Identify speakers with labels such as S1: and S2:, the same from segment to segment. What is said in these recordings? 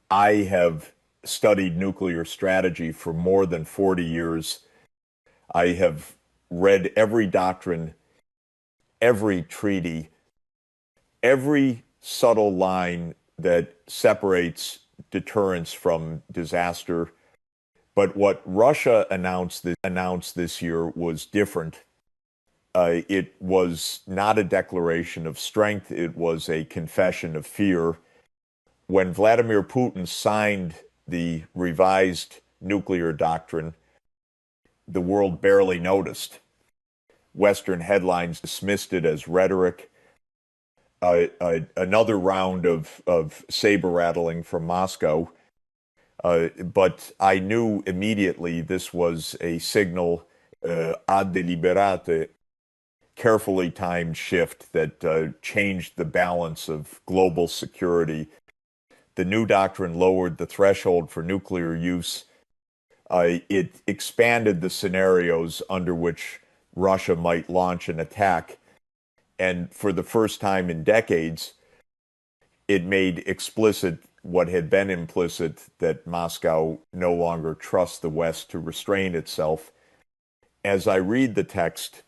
S1: I have studied nuclear strategy for more than 40 years. I have read every doctrine, every treaty, every subtle line that separates deterrence from disaster. But what Russia announced this year was different. It was not a declaration of strength, it was a confession of fear. When Vladimir Putin signed the revised nuclear doctrine, the world barely noticed. Western headlines dismissed it as rhetoric. Another round of saber rattling from Moscow. But I knew immediately this was a signal ad deliberate, carefully timed shift that changed the balance of global security. The new doctrine lowered the threshold for nuclear use. It expanded the scenarios under which Russia might launch an attack. And for the first time in decades, it made explicit what had been implicit, that Moscow no longer trusts the West to restrain itself. As I read the text,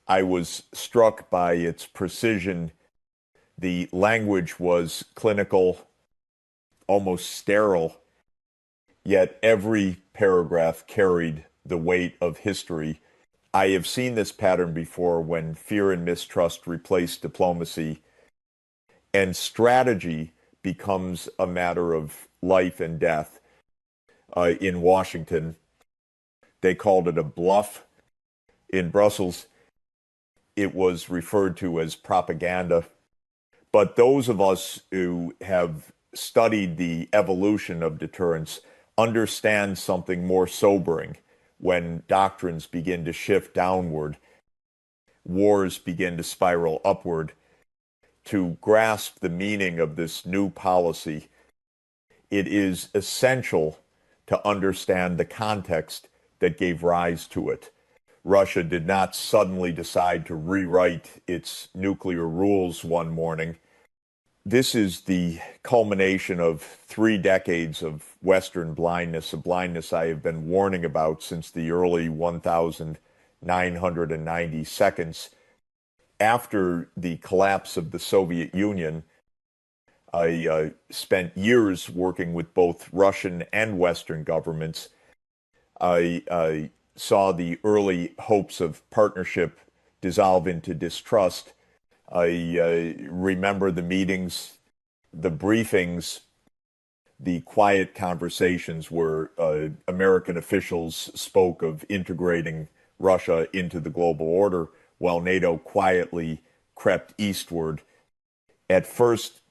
S1: I was struck by its precision. The language was clinical, almost sterile, yet every paragraph carried the weight of history. I have seen this pattern before when fear and mistrust replace diplomacy, and strategy becomes a matter of life and death. In Washington, they called it a bluff. In Brussels, it was referred to as propaganda. But those of us who have studied the evolution of deterrence understand something more sobering. When doctrines begin to shift downward, wars begin to spiral upward. To grasp the meaning of this new policy, it is essential to understand the context that gave rise to it. Russia did not suddenly decide to rewrite its nuclear rules one morning. This is the culmination of 3 decades of Western blindness, a blindness I have been warning about since the early 1990 seconds. After the collapse of the Soviet Union, I spent years working with both Russian and Western governments. I saw the early hopes of partnership dissolve into distrust. I remember the meetings, the briefings, the quiet conversations where American officials spoke of integrating Russia into the global order while NATO quietly crept eastward. At first,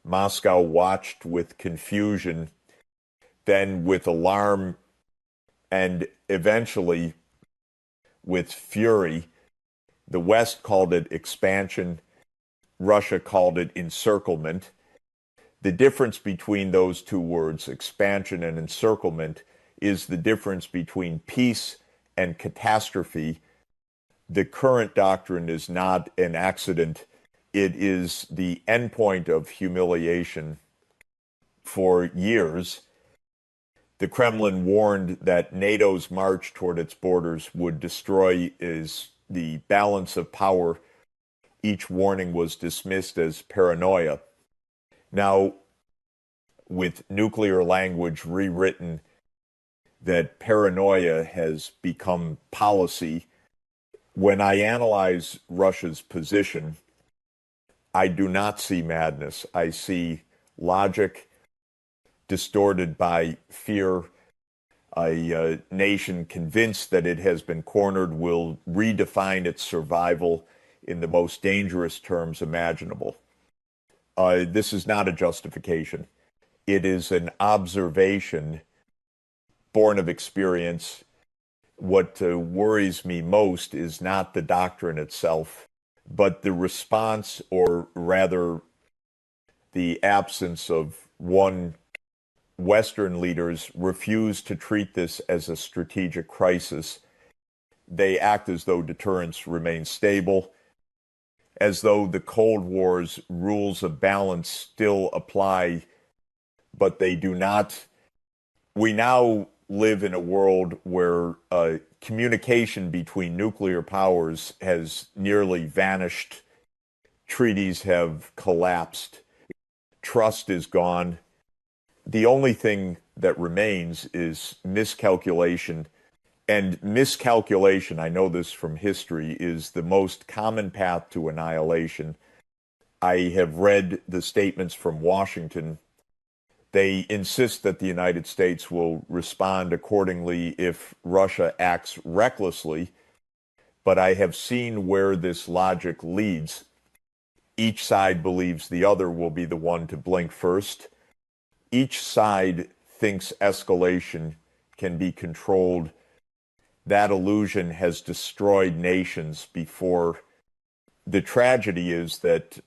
S1: Moscow watched with confusion, then with alarm, and eventually with fury. The West called it expansion. Russia called it encirclement. The difference between those two words, expansion and encirclement, is the difference between peace and catastrophe. The current doctrine is not an accident. It is the endpoint of humiliation. For years, the Kremlin warned that NATO's march toward its borders would destroy the balance of power. Each warning was dismissed as paranoia. Now, with nuclear language rewritten, that paranoia has become policy. When I analyze Russia's position, I do not see madness. I see logic distorted by fear. A nation convinced that it has been cornered will redefine its survival in the most dangerous terms imaginable. This is not a justification. It is an observation born of experience. What worries me most is not the doctrine itself, but the response, or rather the absence of one. Western leaders refuse to treat this as a strategic crisis. They act as though deterrence remains stable, as though the Cold War's rules of balance still apply but they do not. We now live in a world where communication between nuclear powers has nearly vanished. Treaties have collapsed. Trust is gone. The only thing that remains is miscalculation. And miscalculation, I know this from history, is the most common path to annihilation. I have read the statements from Washington. They insist that the United States will respond accordingly if Russia acts recklessly, but I have seen where this logic leads. Each side believes the other will be the one to blink first. Each side thinks escalation can be controlled. That illusion has destroyed nations before. The tragedy is that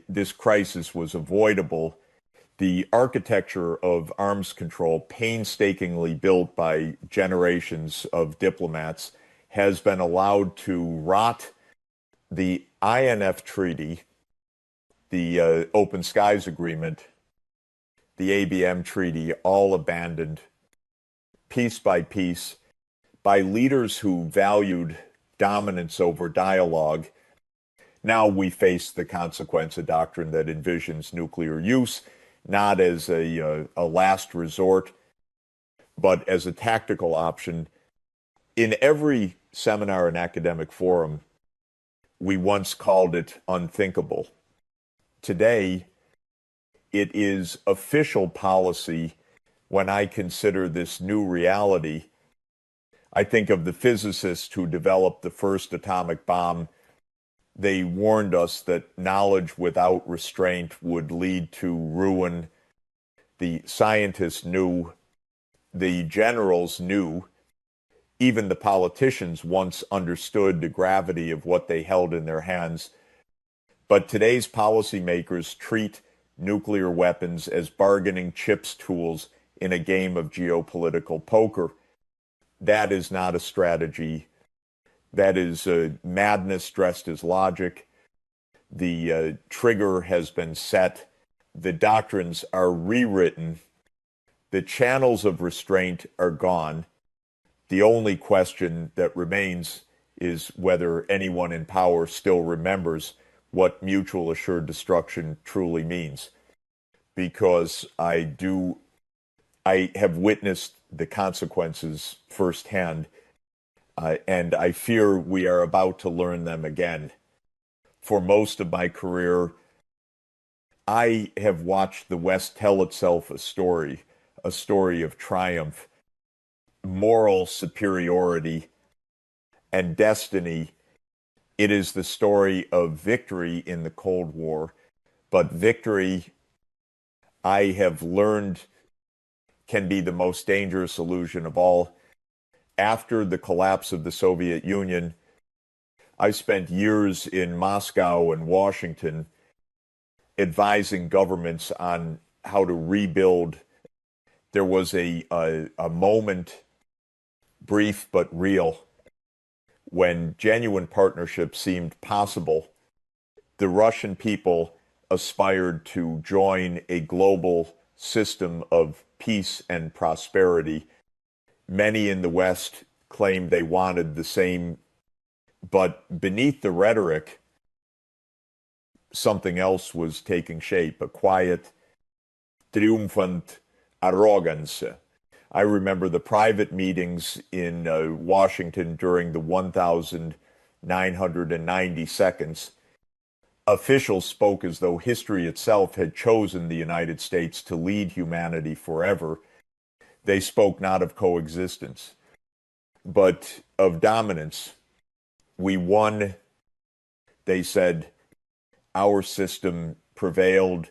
S1: this crisis was avoidable. The architecture of arms control, painstakingly built by generations of diplomats, has been allowed to rot. The INF Treaty, the Open Skies Agreement, the ABM Treaty, all abandoned piece by piece by leaders who valued dominance over dialogue. Now we face the consequence, a doctrine that envisions nuclear use not as a last resort, but as a tactical option. In every seminar and academic forum, we once called it unthinkable. Today, it is official policy when I consider this new reality. I think of the physicists who developed the first atomic bomb. They warned us that knowledge without restraint would lead to ruin. The scientists knew, the generals knew, even the politicians once understood the gravity of what they held in their hands. But today's policymakers treat nuclear weapons as bargaining chips tools in a game of geopolitical poker. That is not a strategy. That is madness dressed as logic. The trigger has been set. The doctrines are rewritten. The channels of restraint are gone. The only question that remains is whether anyone in power still remembers what mutual assured destruction truly means. Because I have witnessed the consequences firsthand. And I fear we are about to learn them again. For most of my career, I have watched the West tell itself a story of triumph, moral superiority, and destiny. It is the story of victory in the Cold War. But victory, I have learned, can be the most dangerous illusion of all. After the collapse of the Soviet Union, I spent years in Moscow and Washington advising governments on how to rebuild. There was a moment, brief but real, when genuine partnership seemed possible. The Russian people aspired to join a global system of peace and prosperity. Many in the West claimed they wanted the same, but beneath the rhetoric, something else was taking shape, a quiet, triumphant arrogance. I remember the private meetings in Washington during the 1,990 seconds. Officials spoke as though history itself had chosen the United States to lead humanity forever. They spoke not of coexistence, but of dominance. We won, they said. Our system prevailed.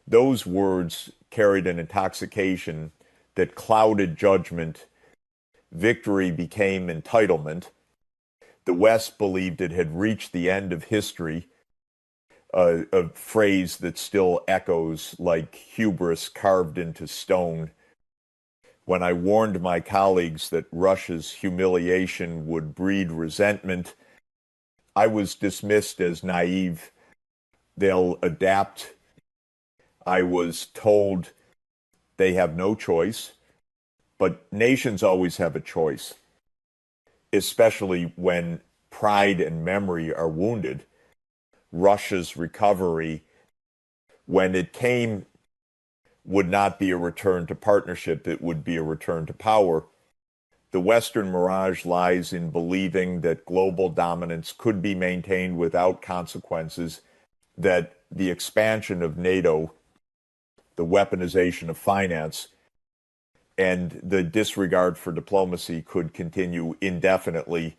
S1: Those words carried an intoxication that clouded judgment. Victory became entitlement. The West believed it had reached the end of history, a phrase that still echoes like hubris carved into stone. When I warned my colleagues that Russia's humiliation would breed resentment, I was dismissed as naive. They'll adapt. I was told They have no choice, but nations always have a choice, especially when pride and memory are wounded. Russia's recovery, when it came, would not be a return to partnership, it would be a return to power. The Western mirage lies in believing that global dominance could be maintained without consequences, that the expansion of NATO, the weaponization of finance, and the disregard for diplomacy could continue indefinitely.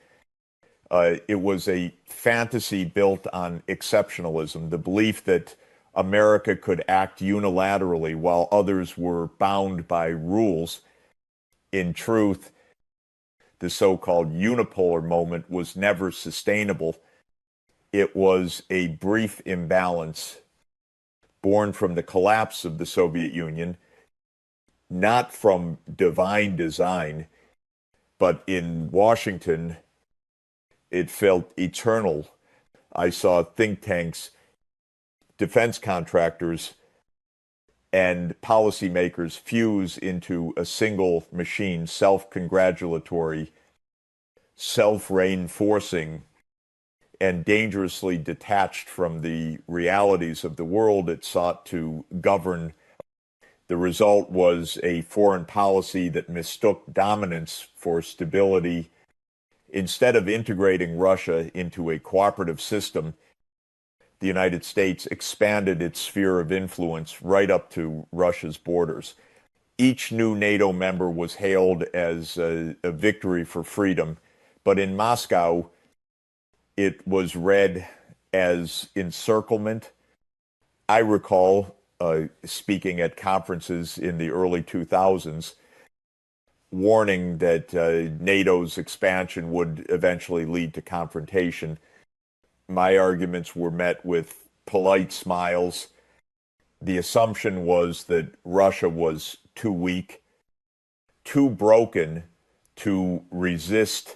S1: It was a fantasy built on exceptionalism, the belief that America could act unilaterally while others were bound by rules. In truth, the so-called unipolar moment was never sustainable. It was a brief imbalance born from the collapse of the Soviet Union, not from divine design, but in Washington, it felt eternal. I saw think tanks, defense contractors, and policymakers fuse into a single machine, self-congratulatory, self-reinforcing, and dangerously detached from the realities of the world it sought to govern. The result was a foreign policy that mistook dominance for stability. Instead of integrating Russia into a cooperative system, the United States expanded its sphere of influence right up to Russia's borders. Each new NATO member was hailed as a victory for freedom, but in Moscow, it was read as encirclement. I recall speaking at conferences in the early 2000s, warning that NATO's expansion would eventually lead to confrontation. My arguments were met with polite smiles. The assumption was that Russia was too weak, too broken to resist.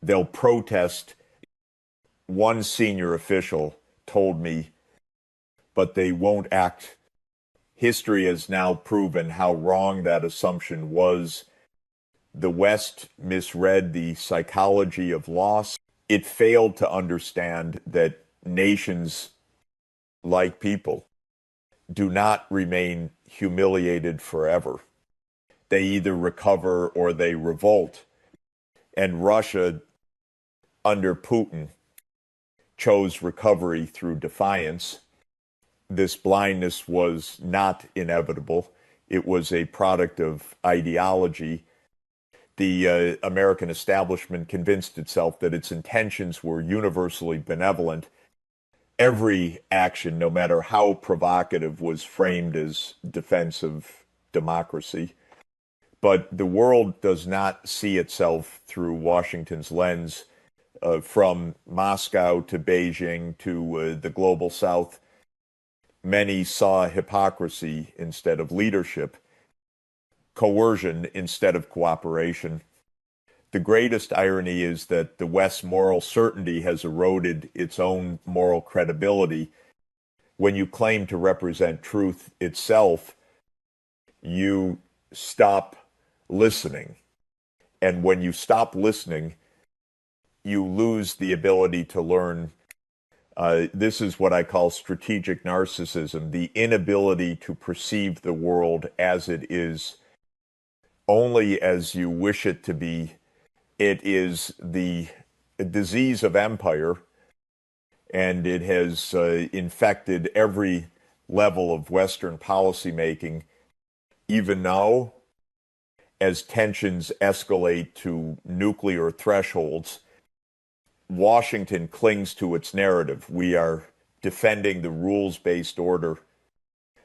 S1: They'll protest. One senior official told me, but they won't act. History has now proven how wrong that assumption was. The West misread the psychology of loss. It failed to understand that nations, like people, do not remain humiliated forever. They either recover or they revolt. And Russia, under Putin, chose recovery through defiance. This blindness was not inevitable. It was a product of ideology. The American establishment convinced itself that its intentions were universally benevolent. Every action, no matter how provocative, was framed as defense of democracy. But the world does not see itself through Washington's lens. From Moscow to Beijing to the global south, many saw hypocrisy instead of leadership, coercion instead of cooperation. The greatest irony is that the West's moral certainty has eroded its own moral credibility. When you claim to represent truth itself, you stop listening. And when you stop listening, you lose the ability to learn. This is what I call strategic narcissism, the inability to perceive the world as it is, only as you wish it to be. It is the disease of empire, and it has infected every level of Western policymaking. Even now, as tensions escalate to nuclear thresholds, Washington clings to its narrative. We are defending the rules-based order.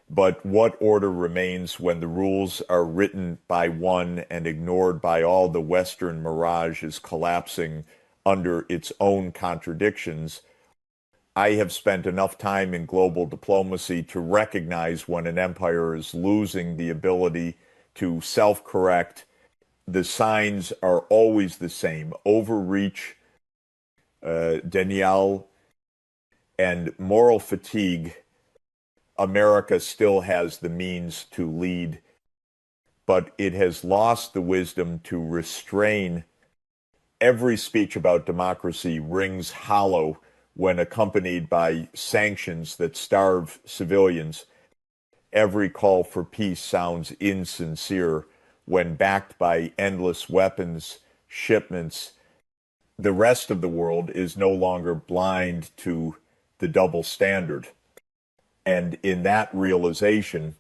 S1: But what order remains when the rules are written by one and ignored by all? The Western mirage is collapsing under its own contradictions. I have spent enough time in global diplomacy to recognize when an empire is losing the ability to self-correct. The signs are always the same: overreach, denial, and moral fatigue. America still has the means to lead. but it has lost the wisdom to restrain. Every speech about democracy rings hollow when accompanied by sanctions that starve civilians. Every call for peace sounds insincere when backed by endless weapons shipments. The rest of the world is no longer blind to the double standard. And in that realization,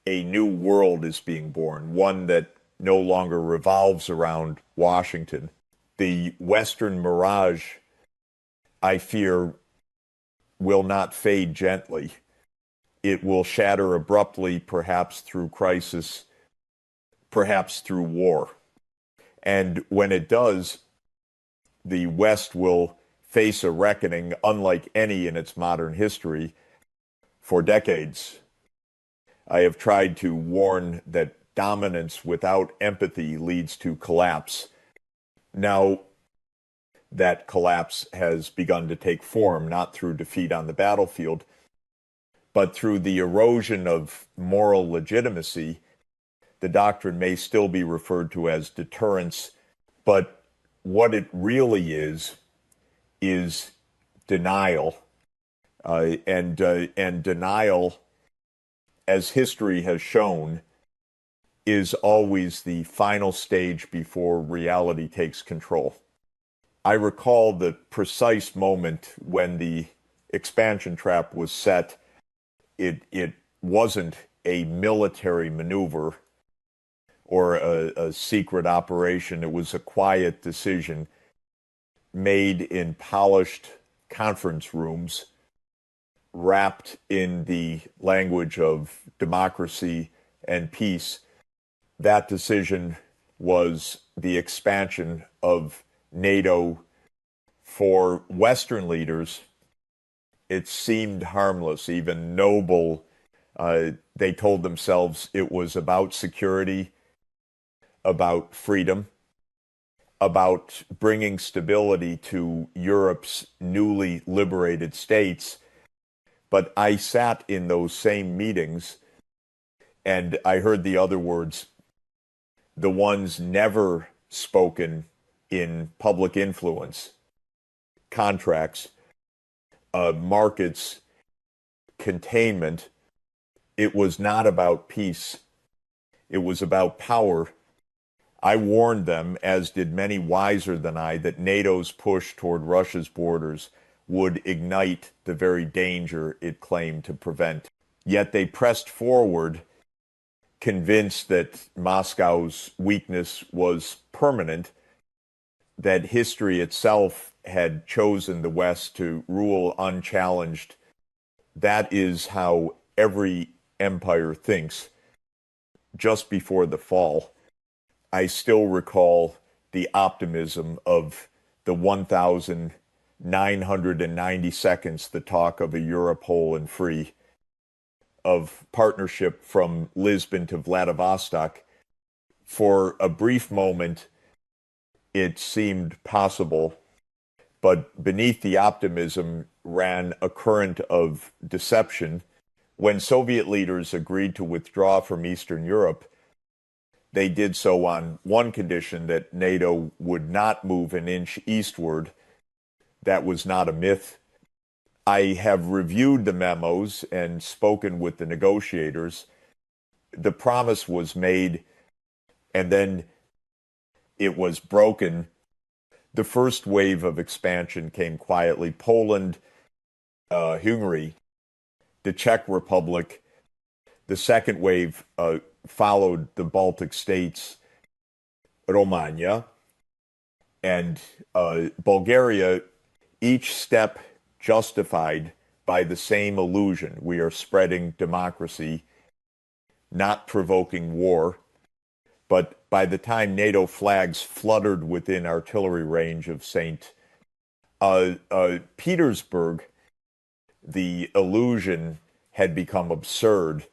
S1: a new world is being born, one that no longer revolves around Washington. The Western mirage, I fear, will not fade gently. It will shatter abruptly, perhaps through crisis, perhaps through war. And when it does, the West will face a reckoning unlike any in its modern history. For decades, I have tried to warn that dominance without empathy leads to collapse. Now, that collapse has begun to take form, not through defeat on the battlefield, but through the erosion of moral legitimacy. The doctrine may still be referred to as deterrence, but what it really is denial. And denial, as history has shown, is always the final stage before reality takes control. I recall the precise moment when the expansion trap was set. It wasn't a military maneuver or a secret operation. It was a quiet decision made in polished conference rooms, wrapped in the language of democracy and peace. That decision was the expansion of NATO. For Western leaders, it seemed harmless, even noble. They told themselves it was about security, about freedom, about bringing stability to Europe's newly liberated states. But I sat in those same meetings and I heard the other words, the ones never spoken in public influence: contracts, markets, containment. It was not about peace. It was about power. I warned them, as did many wiser than I, that NATO's push toward Russia's borders would ignite the very danger it claimed to prevent. Yet they pressed forward, convinced that Moscow's weakness was permanent, that history itself had chosen the West to rule unchallenged. That is how every empire thinks. Just before the fall, I still recall the optimism of the 1,990 seconds, the talk of a Europe whole and free, of partnership from Lisbon to Vladivostok. For a brief moment, it seemed possible, but beneath the optimism ran a current of deception. When Soviet leaders agreed to withdraw from Eastern Europe, they did so on one condition: that NATO would not move an inch eastward. That was not a myth. I have reviewed the memos and spoken with the negotiators. The promise was made, and then it was broken. The first wave of expansion came quietly. Poland, Hungary, the Czech Republic. The second wave followed the Baltic states, Romania, and Bulgaria, each step justified by the same illusion: we are spreading democracy, not provoking war. But by the time NATO flags fluttered within artillery range of St. Petersburg, the illusion had become absurd.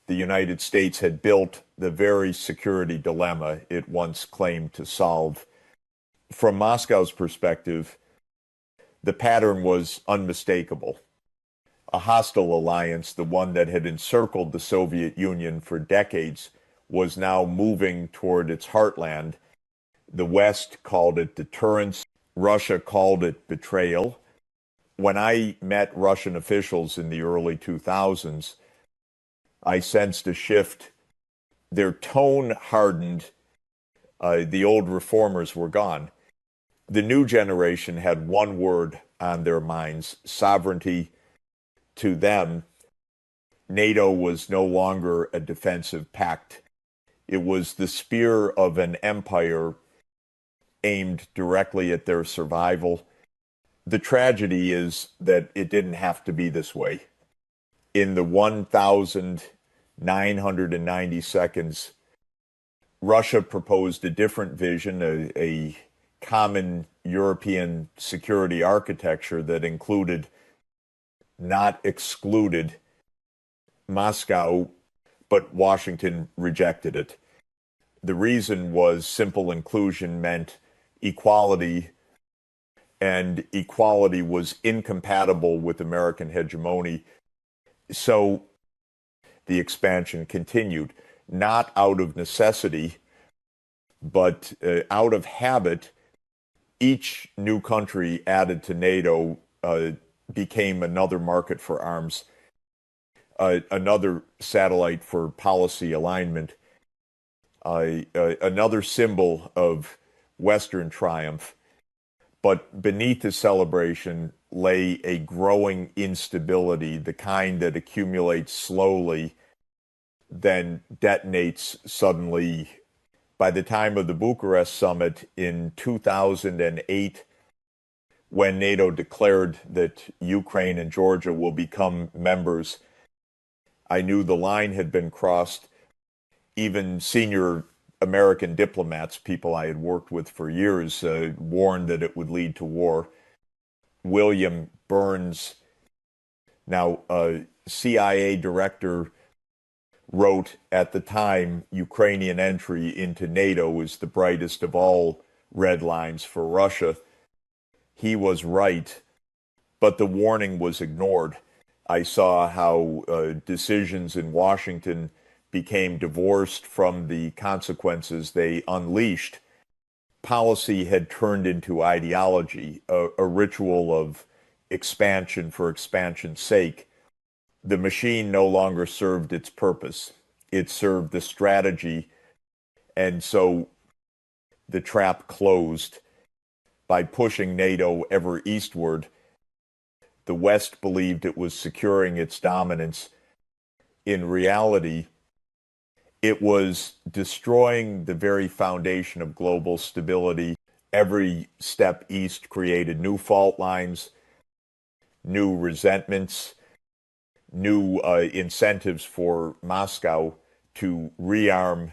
S1: The United States had built the very security dilemma it once claimed to solve. From Moscow's perspective, the pattern was unmistakable. A hostile alliance, the one that had encircled the Soviet Union for decades, was now moving toward its heartland. The West called it deterrence. Russia called it betrayal. When I met Russian officials in the early 2000s, I sensed a shift. Their tone hardened. The old reformers were gone. The new generation had one word on their minds: sovereignty. To them, NATO was no longer a defensive pact. It was the spear of an empire aimed directly at their survival. The tragedy is that it didn't have to be this way. In the 1,990 seconds, Russia proposed a different vision, a common European security architecture that included, not excluded, Moscow, but Washington rejected it. The reason was simple: inclusion meant equality, and equality was incompatible with American hegemony. So the expansion continued, not out of necessity, but out of habit. Each new country added to NATO became another market for arms, another satellite for policy alignment, another symbol of Western triumph. But beneath the celebration lay a growing instability, the kind that accumulates slowly, then detonates suddenly. By the time of the Bucharest summit in 2008, when NATO declared that Ukraine and Georgia will become members, I knew the line had been crossed. Even senior American diplomats, people I had worked with for years, warned that it would lead to war. William Burns, now CIA director, wrote at the time, Ukrainian entry into NATO is the brightest of all red lines for Russia. He was right, but the warning was ignored. I saw how decisions in Washington became divorced from the consequences they unleashed. Policy had turned into ideology, a ritual of expansion for expansion's sake. The machine no longer served its purpose. It served the strategy, and so the trap closed. By pushing NATO ever eastward, the West believed it was securing its dominance. In reality, it was destroying the very foundation of global stability. Every step east created new fault lines, new resentments, new incentives for Moscow to rearm.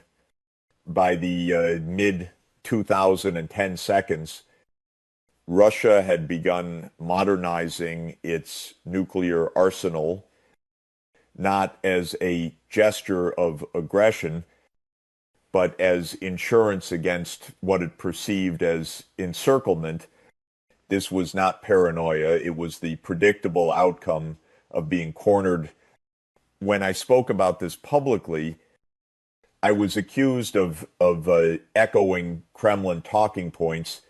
S1: By the mid-2010 seconds, Russia had begun modernizing its nuclear arsenal, not as a gesture of aggression, but as insurance against what it perceived as encirclement. This was not paranoia. It was the predictable outcome of being cornered. When I spoke about this publicly, I was accused of echoing Kremlin talking points,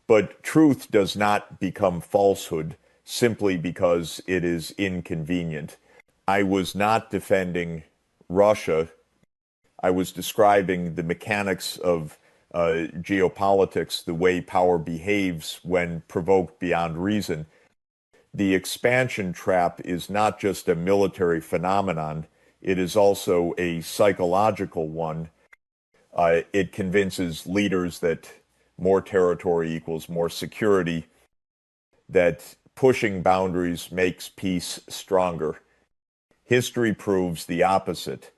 S1: but truth does not become falsehood simply because it is inconvenient. I was not defending Russia. I was describing the mechanics of geopolitics, the way power behaves when provoked beyond reason. The expansion trap is not just a military phenomenon, it is also a psychological one. It convinces leaders that more territory equals more security, that pushing boundaries makes peace stronger. History proves the opposite.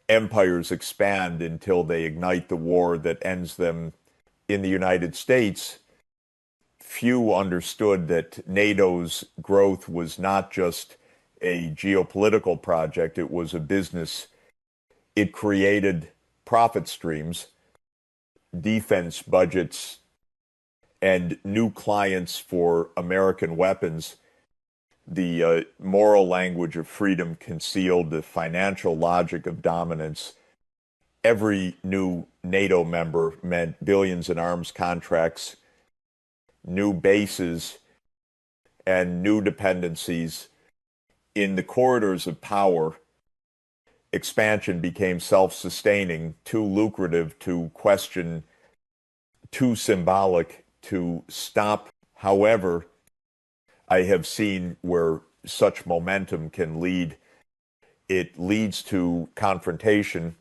S1: Empires expand until they ignite the war that ends them. In the United States, few understood that NATO's growth was not just a geopolitical project, it was a business. It created profit streams, defense budgets, and new clients for American weapons. The moral language of freedom concealed the financial logic of dominance. every new NATO member meant billions in arms contracts, new bases, and new dependencies. In the corridors of power, expansion became self-sustaining, too lucrative to question, too symbolic to stop. However, I have seen where such momentum can lead. It leads to confrontation,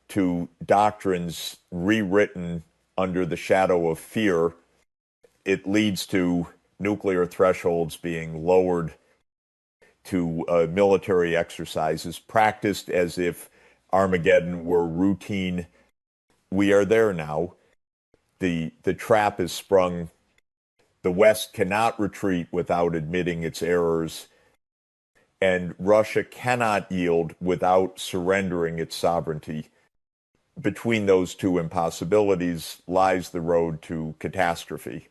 S1: to doctrines rewritten under the shadow of fear. It leads to nuclear thresholds being lowered, to military exercises practiced as if Armageddon were routine. We are there now. The trap is sprung. The West cannot retreat without admitting its errors, and Russia cannot yield without surrendering its sovereignty. Between those two impossibilities lies the road to catastrophe.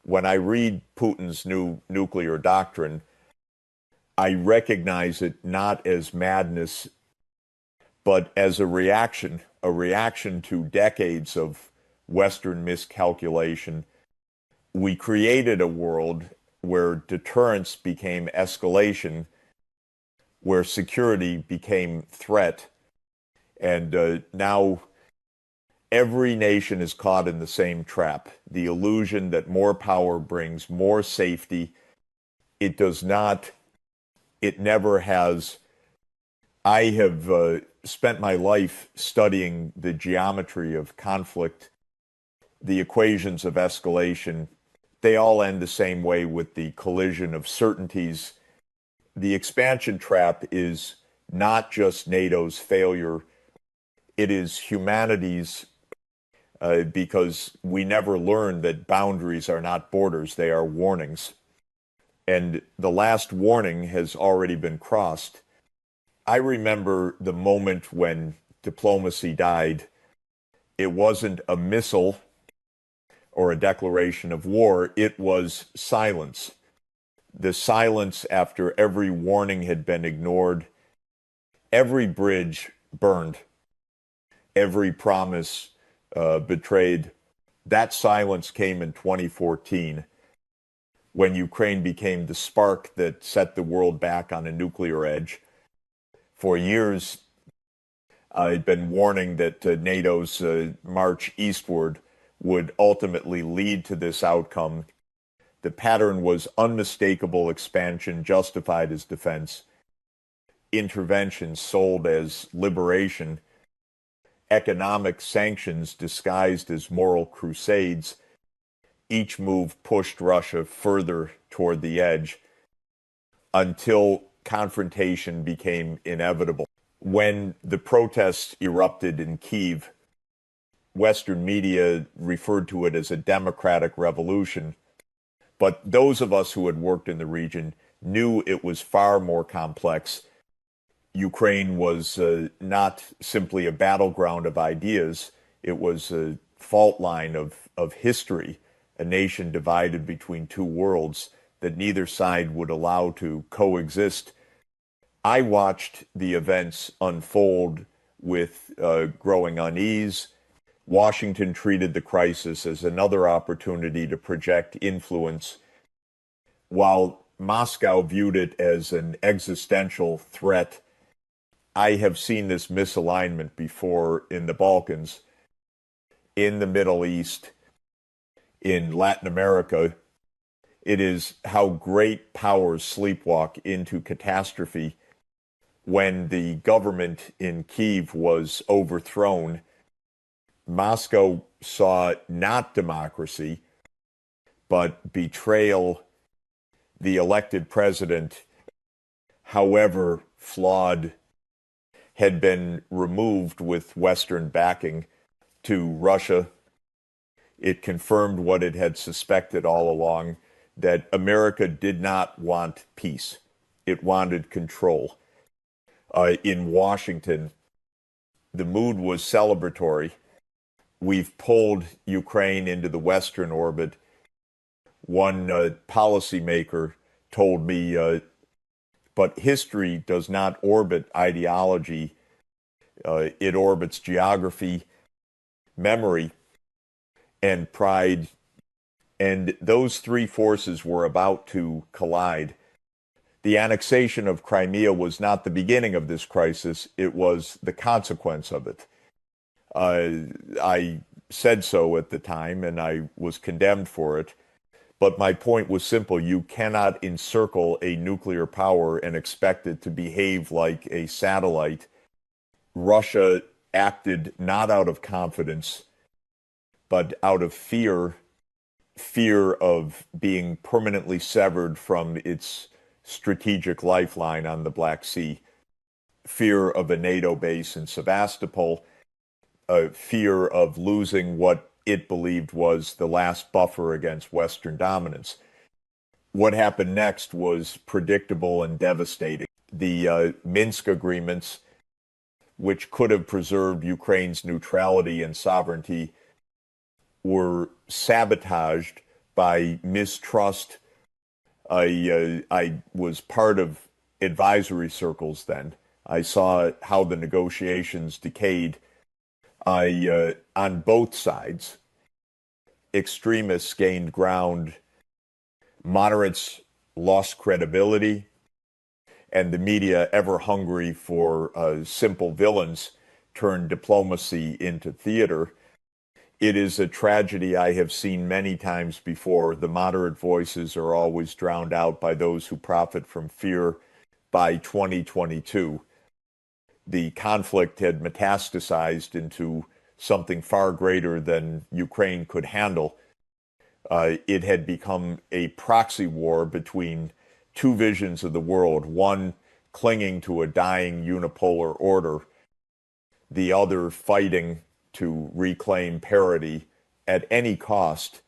S1: When I read Putin's new nuclear doctrine, I recognize it not as madness, but as a reaction to decades of Western miscalculation. We created a world where deterrence became escalation, where security became threat, and now every nation is caught in the same trap. The illusion that more power brings more safety. It does not. It never has. I have spent my life studying the geometry of conflict, the equations of escalation. They all end the same way, with the collision of certainties. The expansion trap is not just NATO's failure, it is humanity's, because we never learned that boundaries are not borders, they are warnings. And the last warning has already been crossed. I remember the moment when diplomacy died. It wasn't a missile or a declaration of war, it was silence. The silence after every warning had been ignored, every bridge burned, every promise betrayed. That silence came in 2014, when Ukraine became the spark that set the world back on a nuclear edge. For years, I'd been warning that NATO's march eastward would ultimately lead to this outcome. The pattern was unmistakable: expansion justified as defense, intervention sold as liberation, economic sanctions disguised as moral crusades. Each move pushed Russia further toward the edge until confrontation became inevitable. When the protests erupted in Kyiv, Western media referred to it as a democratic revolution. But those of us who had worked in the region knew it was far more complex. Ukraine was not simply a battleground of ideas, it was a fault line of history, a nation divided between two worlds that neither side would allow to coexist. I watched the events unfold with growing unease. Washington treated the crisis as another opportunity to project influence, while Moscow viewed it as an existential threat. I have seen this misalignment before in the Balkans, in the Middle East, in Latin America. It is how great powers sleepwalk into catastrophe. When the government in Kyiv was overthrown, Moscow saw not democracy, but betrayal. The elected president, however flawed, had been removed with Western backing to Russia. It confirmed what it had suspected all along, that America did not want peace. It wanted control. In Washington, the mood was celebratory. We've pulled Ukraine into the Western orbit. One policymaker told me, but history does not orbit ideology. It orbits geography, memory, and pride. And those three forces were about to collide. The annexation of Crimea was not the beginning of this crisis, it was the consequence of it. I said so at the time, and I was condemned for it. But my point was simple. You cannot encircle a nuclear power and expect it to behave like a satellite. Russia acted not out of confidence, but out of fear, fear of being permanently severed from its strategic lifeline on the Black Sea, fear of a NATO base in Sevastopol, fear of losing what it believed was the last buffer against Western dominance. What happened next was predictable and devastating. The Minsk agreements, which could have preserved Ukraine's neutrality and sovereignty, were sabotaged by mistrust. I was part of advisory circles then. I saw how the negotiations decayed. On both sides, extremists gained ground, moderates lost credibility, and the media, ever hungry for simple villains, turned diplomacy into theater. It is a tragedy I have seen many times before. The moderate voices are always drowned out by those who profit from fear. By 2022, the conflict had metastasized into something far greater than Ukraine could handle. It had become a proxy war between two visions of the world, one clinging to a dying unipolar order, the other fighting to reclaim parity at any cost.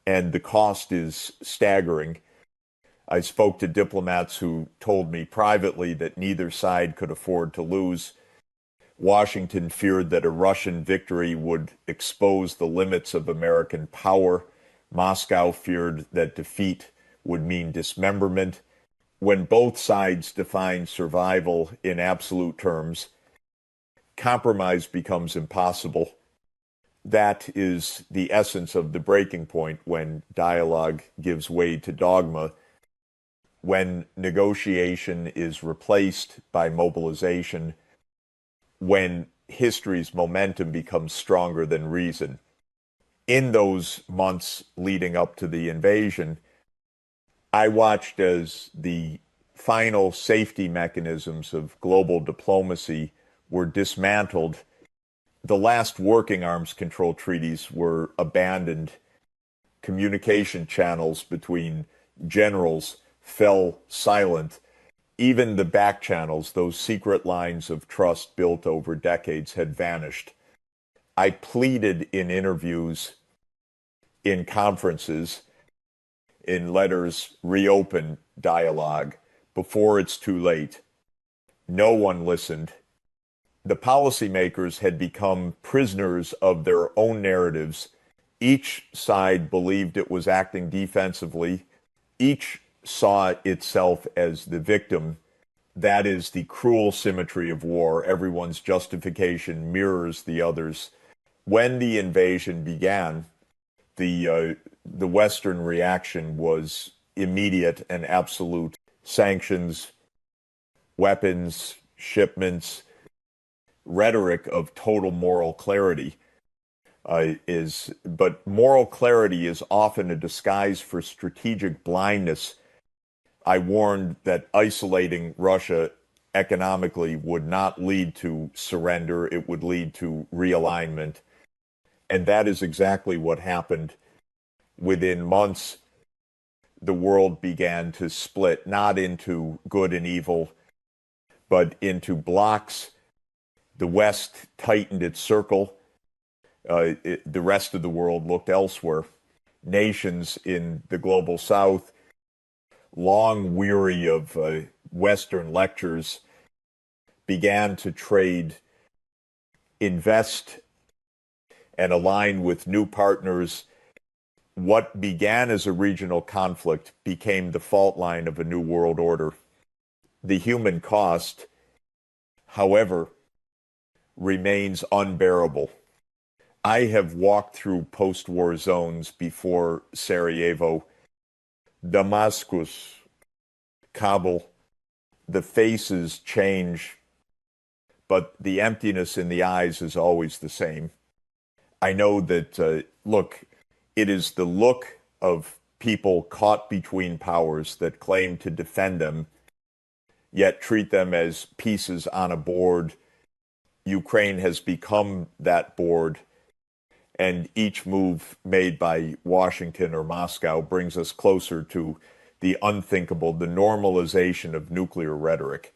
S1: And the cost is staggering. I spoke to diplomats who told me privately that neither side could afford to lose. Washington feared that a Russian victory would expose the limits of American power. Moscow feared that defeat would mean dismemberment. When both sides define survival in absolute terms, compromise becomes impossible. That is the essence of the breaking point when dialogue gives way to dogma, when negotiation is replaced by mobilization, when history's momentum becomes stronger than reason. In those months leading up to the invasion, I watched as the final safety mechanisms of global diplomacy were dismantled. The last working arms control treaties were abandoned. Communication channels between generals fell silent. Even the back channels, those secret lines of trust built over decades, had vanished. I pleaded in interviews, in conferences, in letters, reopen dialogue before it's too late. No one listened. The policymakers had become prisoners of their own narratives. Each side believed it was acting defensively. Each saw itself as the victim. That is the cruel symmetry of war. Everyone's justification mirrors the other's. When the invasion began, the Western reaction was immediate and absolute. Sanctions, weapons, shipments, rhetoric of total moral clarity but moral clarity is often a disguise for strategic blindness. I warned that isolating Russia economically would not lead to surrender, it would lead to realignment. And that is exactly what happened. Within months, the world began to split, not into good and evil, but into blocks. The West tightened its circle. The rest of the world looked elsewhere. Nations in the global South, long weary of Western lectures, began to trade, invest, and align with new partners. What began as a regional conflict became the fault line of a new world order. The human cost, however, remains unbearable. I have walked through post-war zones before Sarajevo, Damascus, Kabul. The faces change, but the emptiness in the eyes is always the same. I know that, look, it is the look of people caught between powers that claim to defend them, yet treat them as pieces on a board. Ukraine has become that board, and each move made by Washington or Moscow brings us closer to the unthinkable, the normalization of nuclear rhetoric.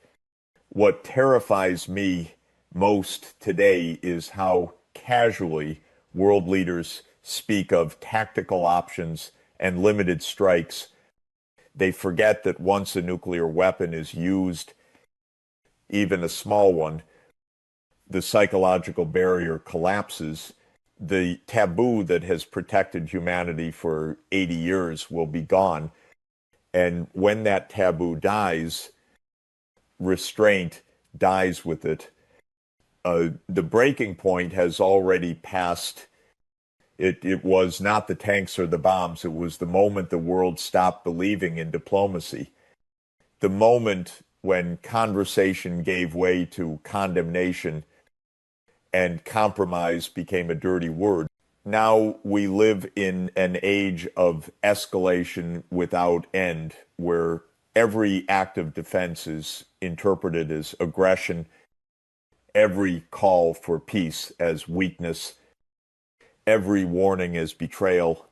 S1: What terrifies me most today is how casually world leaders speak of tactical options and limited strikes. They forget that once a nuclear weapon is used, even a small one, the psychological barrier collapses. The taboo that has protected humanity for 80 years will be gone. And when that taboo dies, restraint dies with it. The breaking point has already passed. It was not the tanks or the bombs. It was the moment the world stopped believing in diplomacy. The moment when conversation gave way to condemnation and compromise became a dirty word. Now we live in an age of escalation without end, where every act of defense is interpreted as aggression, every call for peace as weakness, every warning as betrayal.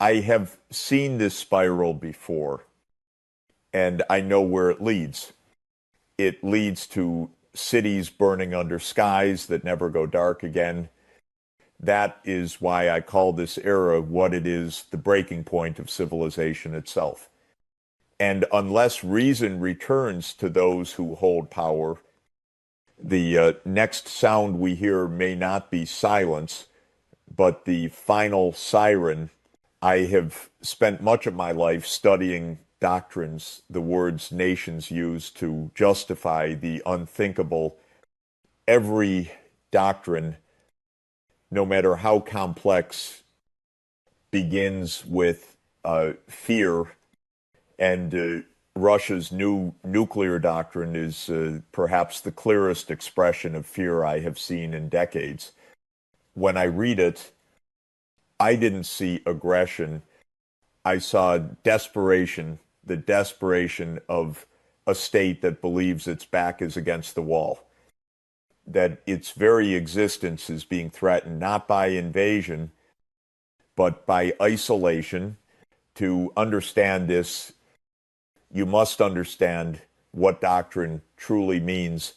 S1: I have seen this spiral before, and I know where it leads. It leads to cities burning under skies that never go dark again. That is why I call this era what it is, the breaking point of civilization itself. And unless reason returns to those who hold power, the next sound we hear may not be silence, but the final siren. I have spent much of my life studying doctrines, the words nations use to justify the unthinkable. Every doctrine, no matter how complex, begins with fear, and Russia's new nuclear doctrine is perhaps the clearest expression of fear I have seen in decades. When I read it, I didn't see aggression. I saw desperation, the desperation of a state that believes its back is against the wall, that its very existence is being threatened not by invasion, but by isolation. To understand this, you must understand what doctrine truly means.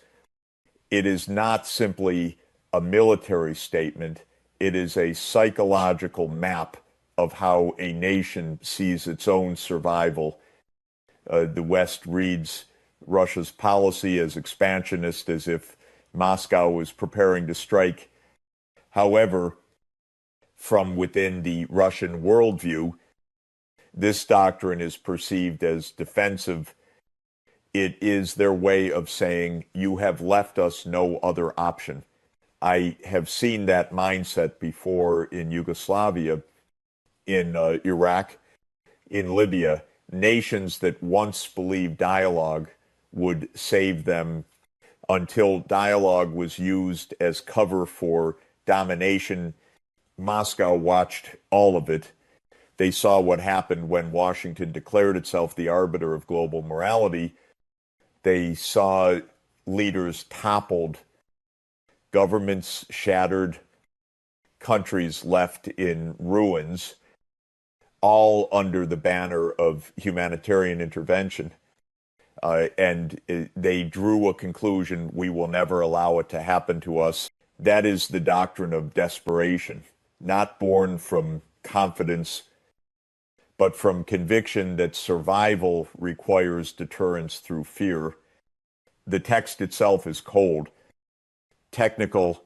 S1: It is not simply a military statement. It is a psychological map of how a nation sees its own survival. The West reads Russia's policy as expansionist, as if Moscow was preparing to strike. However, from within the Russian worldview, this doctrine is perceived as defensive. It is their way of saying, you have left us no other option. I have seen that mindset before in Yugoslavia, in Iraq, in Libya. Nations that once believed dialogue would save them, until dialogue was used as cover for domination. Moscow watched all of it. They saw what happened when Washington declared itself the arbiter of global morality. They saw leaders toppled, governments shattered, countries left in ruins, all under the banner of humanitarian intervention. And they drew a conclusion: we will never allow it to happen to us. That is the doctrine of desperation, not born from confidence, but from conviction that survival requires deterrence through fear. The text itself is cold, technical,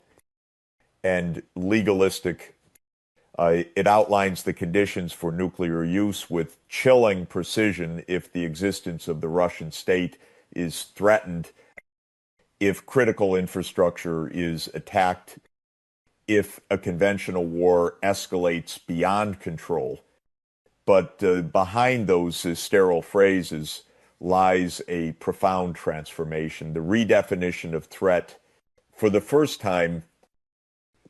S1: and legalistic. It outlines the conditions for nuclear use with chilling precision if the existence of the Russian state is threatened. if critical infrastructure is attacked, if a conventional war escalates beyond control. But behind those sterile phrases lies a profound transformation, the redefinition of threat. For the first time,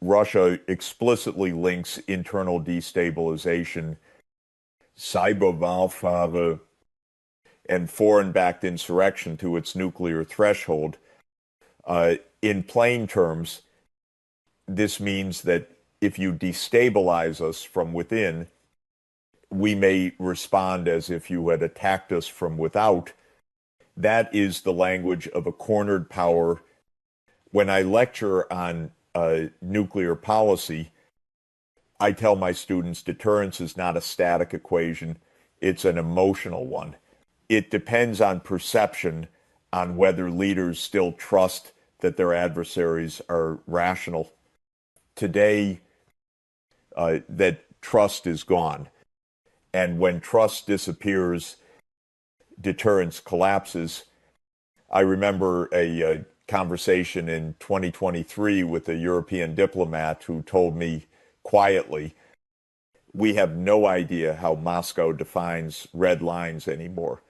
S1: Russia explicitly links internal destabilization, cyberwarfare, and foreign-backed insurrection to its nuclear threshold. In plain terms, this means that if you destabilize us from within, we may respond as if you had attacked us from without. That is the language of a cornered power. When I lecture on nuclear policy, I tell my students deterrence is not a static equation, it's an emotional one. It depends on perception, on whether leaders still trust that their adversaries are rational. Today, that trust is gone. And when trust disappears, deterrence collapses. I remember a conversation in 2023 with a European diplomat who told me quietly, we have no idea how Moscow defines red lines anymore.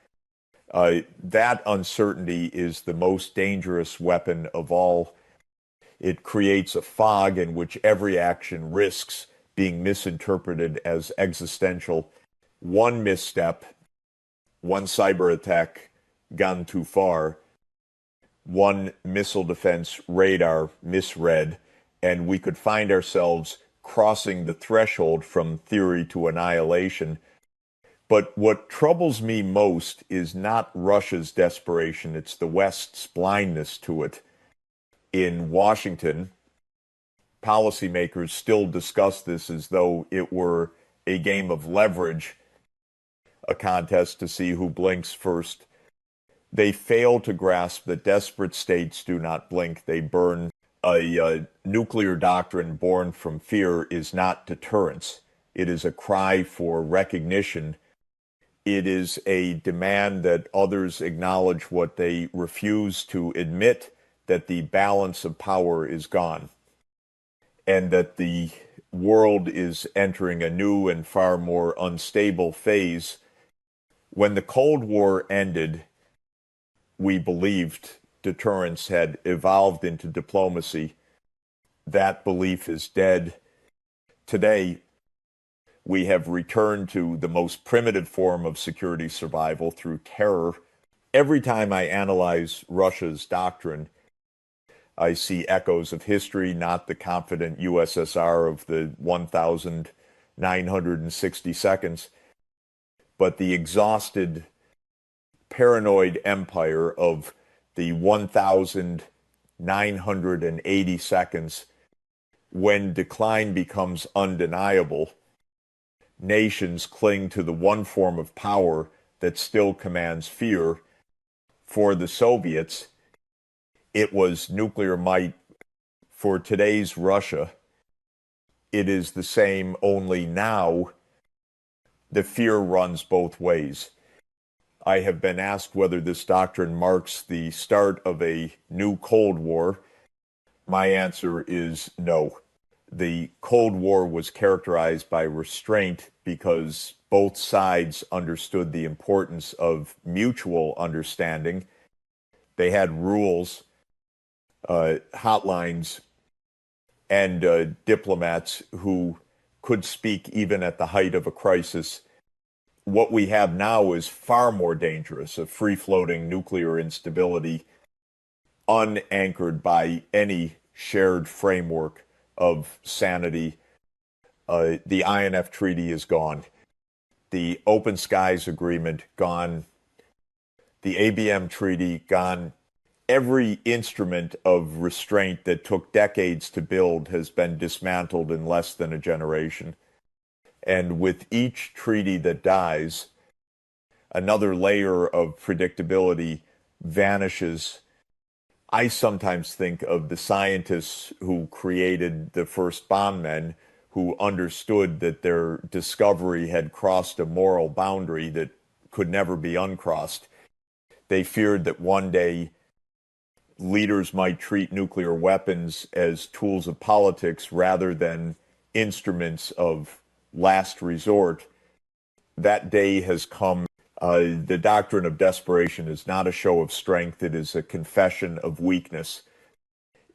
S1: That uncertainty is the most dangerous weapon of all. It creates a fog in which every action risks being misinterpreted as existential. One misstep, one cyber attack gone too far, one missile defense radar misread, and we could find ourselves crossing the threshold from theory to annihilation. But what troubles me most is not Russia's desperation, it's the West's blindness to it. In Washington, policymakers still discuss this as though it were a game of leverage, a contest to see who blinks first. They fail to grasp that desperate states do not blink, they burn. A nuclear doctrine born from fear is not deterrence. It is a cry for recognition. It is a demand that others acknowledge what they refuse to admit, that the balance of power is gone, and that the world is entering a new and far more unstable phase. When the Cold War ended, we believed deterrence had evolved into diplomacy. That belief is dead. Today, we have returned to the most primitive form of security survival through terror. Every time I analyze Russia's doctrine, I see echoes of history, not the confident USSR of the 1,960 seconds, but the exhausted, paranoid empire of the 1,980 seconds. When decline becomes undeniable, nations cling to the one form of power that still commands fear. For the Soviets, it was nuclear might. For today's Russia, it is the same, only now the fear runs both ways. I have been asked whether this doctrine marks the start of a new Cold War. My answer is no. The Cold War was characterized by restraint because both sides understood the importance of mutual understanding. They had rules, hotlines, and diplomats who could speak even at the height of a crisis. What we have now is far more dangerous, a free-floating nuclear instability unanchored by any shared framework of sanity. The INF Treaty is gone. The Open Skies Agreement, gone. The ABM Treaty, gone. Every instrument of restraint that took decades to build has been dismantled in less than a generation. And with each treaty that dies, another layer of predictability vanishes. I sometimes think of the scientists who created the first bomb men, who understood that their discovery had crossed a moral boundary that could never be uncrossed. They feared that one day leaders might treat nuclear weapons as tools of politics rather than instruments of last resort. That day has come. The doctrine of desperation is not a show of strength, it is a confession of weakness.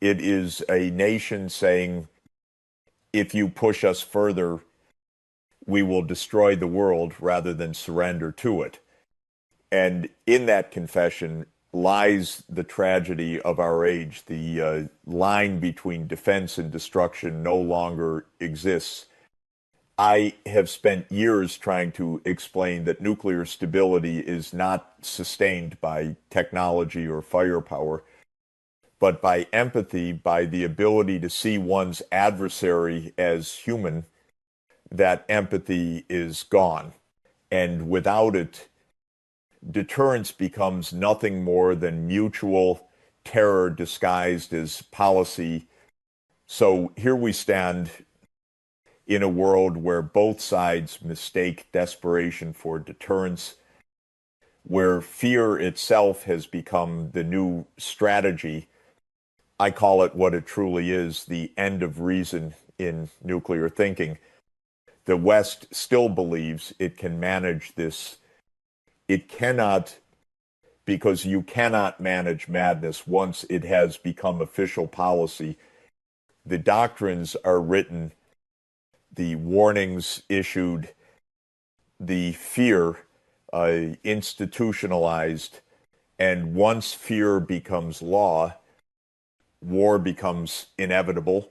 S1: It is a nation saying, if you push us further, we will destroy the world rather than surrender to it. And in that confession lies the tragedy of our age. The line between defense and destruction no longer exists. I have spent years trying to explain that nuclear stability is not sustained by technology or firepower, but by empathy, by the ability to see one's adversary as human. That empathy is gone. And without it, deterrence becomes nothing more than mutual terror disguised as policy. So here we stand in a world where both sides mistake desperation for deterrence, where fear itself has become the new strategy. I call it what it truly is, the end of reason in nuclear thinking. The West still believes it can manage this. It cannot, because you cannot manage madness once it has become official policy. The doctrines are written, the warnings issued, the fear institutionalized, and once fear becomes law, war becomes inevitable.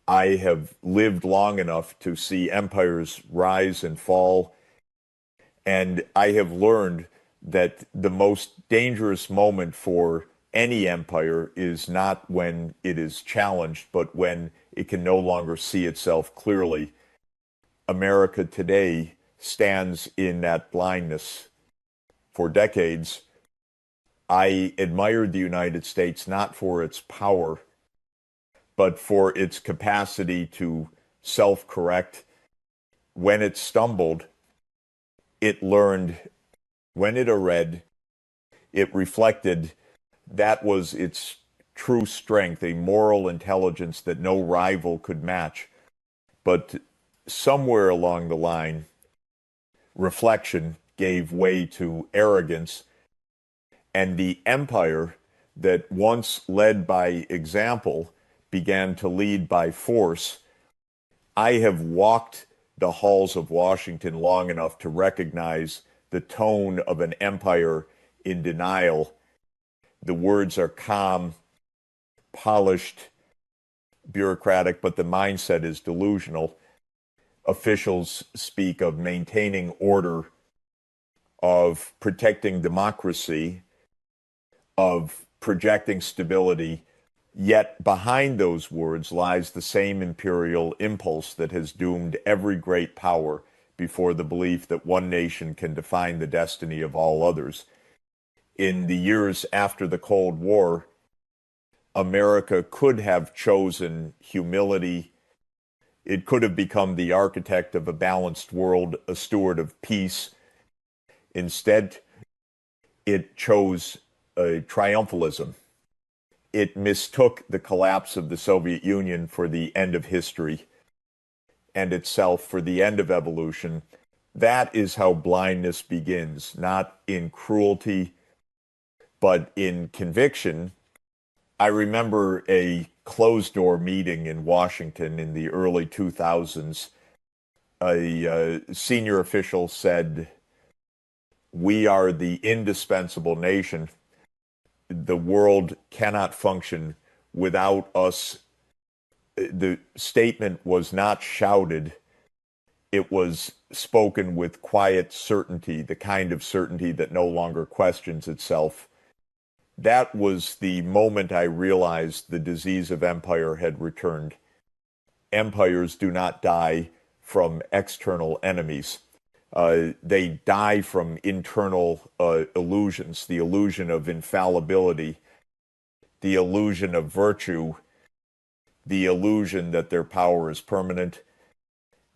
S1: I have lived long enough to see empires rise and fall, and I have learned that the most dangerous moment for any empire is not when it is challenged, but when it can no longer see itself clearly. America today stands in that blindness. For decades, I admired the United States not for its power, but for its capacity to self-correct. When it stumbled, it learned. When it read, it reflected. That was its true strength, a moral intelligence that no rival could match. But somewhere along the line, reflection gave way to arrogance, and the empire that once led by example began to lead by force. I have walked the halls of Washington long enough to recognize the tone of an empire in denial. The words are calm, polished, bureaucratic, but the mindset is delusional. Officials speak of maintaining order, of protecting democracy, of projecting stability. Yet behind those words lies the same imperial impulse that has doomed every great power before the belief that one nation can define the destiny of all others. In the years after the Cold War, America could have chosen humility. It could have become the architect of a balanced world, a steward of peace. Instead, it chose triumphalism. It mistook the collapse of the Soviet Union for the end of history and itself for the end of evolution. That is how blindness begins, not in cruelty, but in conviction. I remember a closed-door meeting in Washington in the early 2000s. A senior official said, "We are the indispensable nation. The world cannot function without us." The statement was not shouted. It was spoken with quiet certainty, the kind of certainty that no longer questions itself. That was the moment I realized the disease of empire had returned. Empires do not die from external enemies. They die from internal illusions, the illusion of infallibility, the illusion of virtue, the illusion that their power is permanent.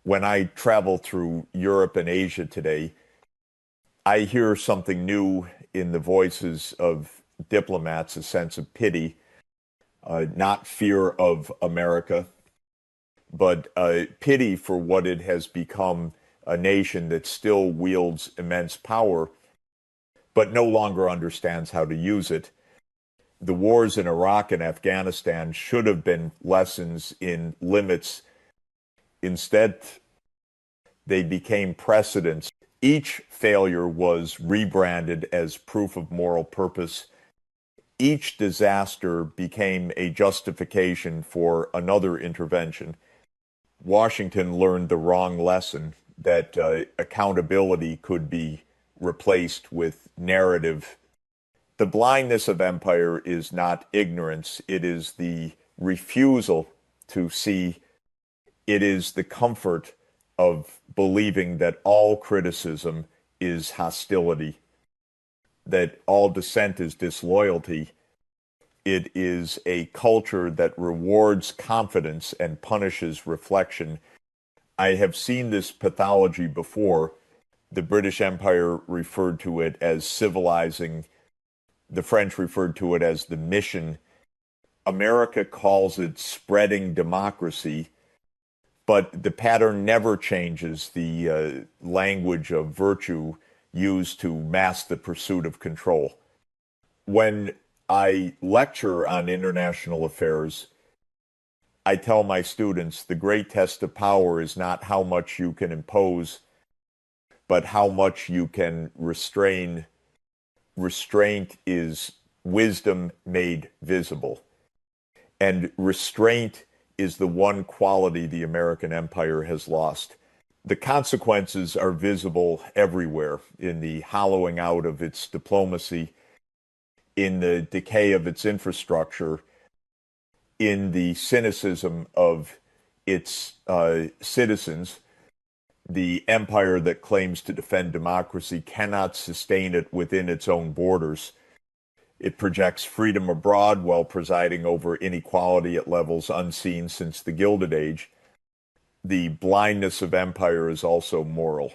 S1: When I travel through Europe and Asia today, I hear something new in the voices of diplomats a sense of pity, not fear of America, but pity for what it has become, a nation that still wields immense power, but no longer understands how to use it. The wars in Iraq and Afghanistan should have been lessons in limits. Instead, they became precedents. Each failure was rebranded as proof of moral purpose. Each disaster became a justification for another intervention. Washington learned the wrong lesson that accountability could be replaced with narrative. The blindness of empire is not ignorance, it is the refusal to see, it is the comfort of believing that all criticism is hostility, that all dissent is disloyalty. It is a culture that rewards confidence and punishes reflection. I have seen this pathology before. The British Empire referred to it as civilizing. The French referred to it as the mission. America calls it spreading democracy, but the pattern never changes. The language of virtue used to mask the pursuit of control. When I lecture on international affairs, I tell my students the great test of power is not how much you can impose, but how much you can restrain. Restraint is wisdom made visible. And restraint is the one quality the American empire has lost. The consequences are visible everywhere in the hollowing out of its diplomacy, in the decay of its infrastructure, in the cynicism of its citizens. The empire that claims to defend democracy cannot sustain it within its own borders. It projects freedom abroad while presiding over inequality at levels unseen since the Gilded Age. The blindness of empire is also moral.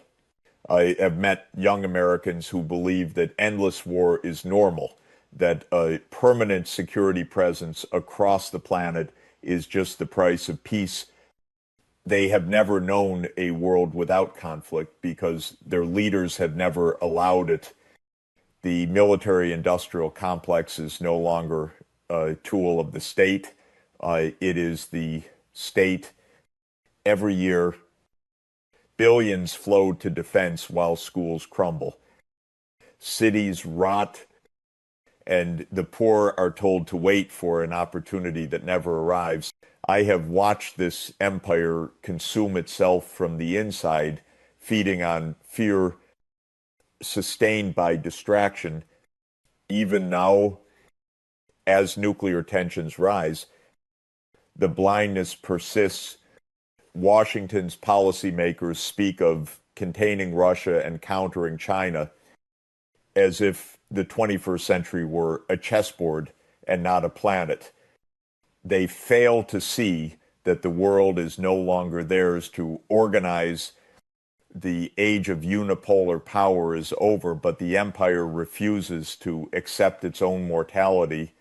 S1: I have met young Americans who believe that endless war is normal, that a permanent security presence across the planet is just the price of peace. They have never known a world without conflict because their leaders have never allowed it. The military-industrial complex is no longer a tool of the state. It is the state. Every year, billions flow to defense while schools crumble. Cities rot, and the poor are told to wait for an opportunity that never arrives. I have watched this empire consume itself from the inside, feeding on fear, sustained by distraction. Even now, as nuclear tensions rise, the blindness persists. Washington's policymakers speak of containing Russia and countering China as if the 21st century were a chessboard and not a planet. They fail to see that the world is no longer theirs to organize. The age of unipolar power is over, but the empire refuses to accept its own mortality.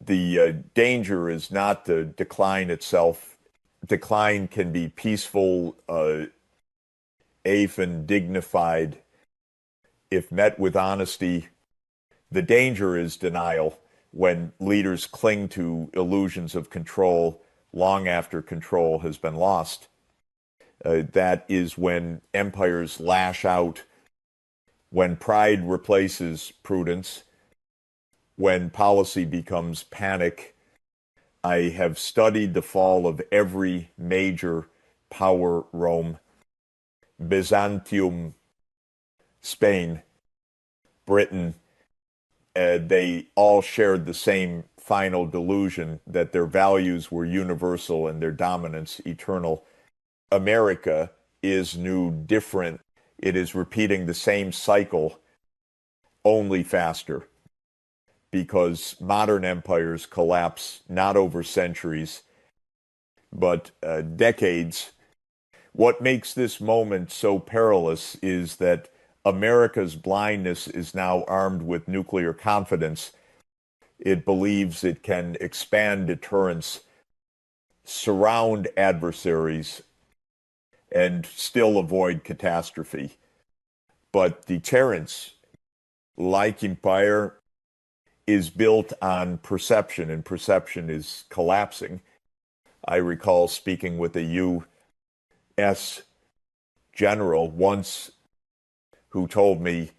S1: The danger is not the decline itself. Decline can be peaceful, even dignified, if met with honesty. The danger is denial, when leaders cling to illusions of control long after control has been lost. That is when empires lash out, when pride replaces prudence, when policy becomes panic. I have studied the fall of every major power, Rome, Byzantium, Spain, Britain. They all shared the same final delusion that their values were universal and their dominance eternal. America is new, different. It is repeating the same cycle, only faster, because modern empires collapse not over centuries, but decades. What makes this moment so perilous is that America's blindness is now armed with nuclear confidence. It believes it can expand deterrence, surround adversaries, and still avoid catastrophe. But deterrence, like empire, is built on perception, and perception is collapsing. I recall speaking with a U.S. general once who told me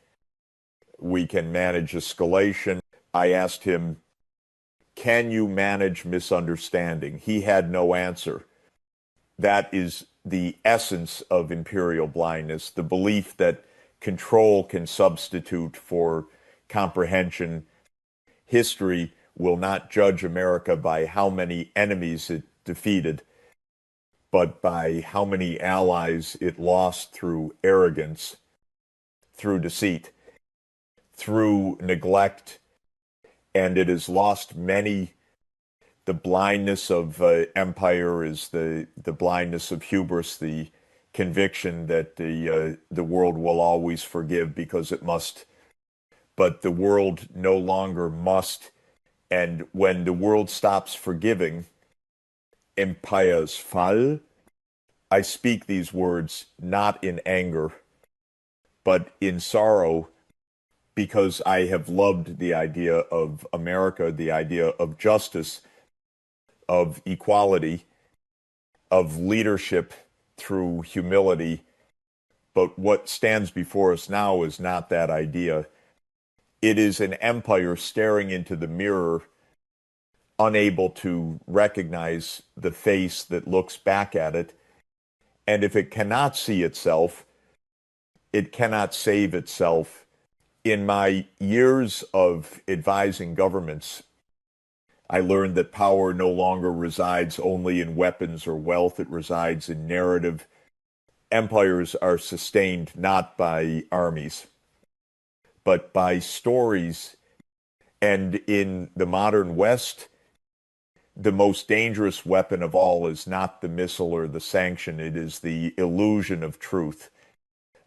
S1: we can manage escalation. I asked him, can you manage misunderstanding? He had no answer. That is the essence of imperial blindness, the belief that control can substitute for comprehension. History will not judge America by how many enemies it defeated, but by how many allies it lost through arrogance, through deceit, through neglect, and it has lost many. The blindness of empire is the blindness of hubris, the conviction that the world will always forgive because it must, but the world no longer must. And when the world stops forgiving, empires fall. I speak these words not in anger, but in sorrow, because I have loved the idea of America, the idea of justice, of equality, of leadership through humility. But what stands before us now is not that idea. It is an empire staring into the mirror, unable to recognize the face that looks back at it. And if it cannot see itself, it cannot save itself. In my years of advising governments, I learned that power no longer resides only in weapons or wealth, it resides in narrative. Empires are sustained not by armies, but by stories. And in the modern West, the most dangerous weapon of all is not the missile or the sanction, it is the illusion of truth.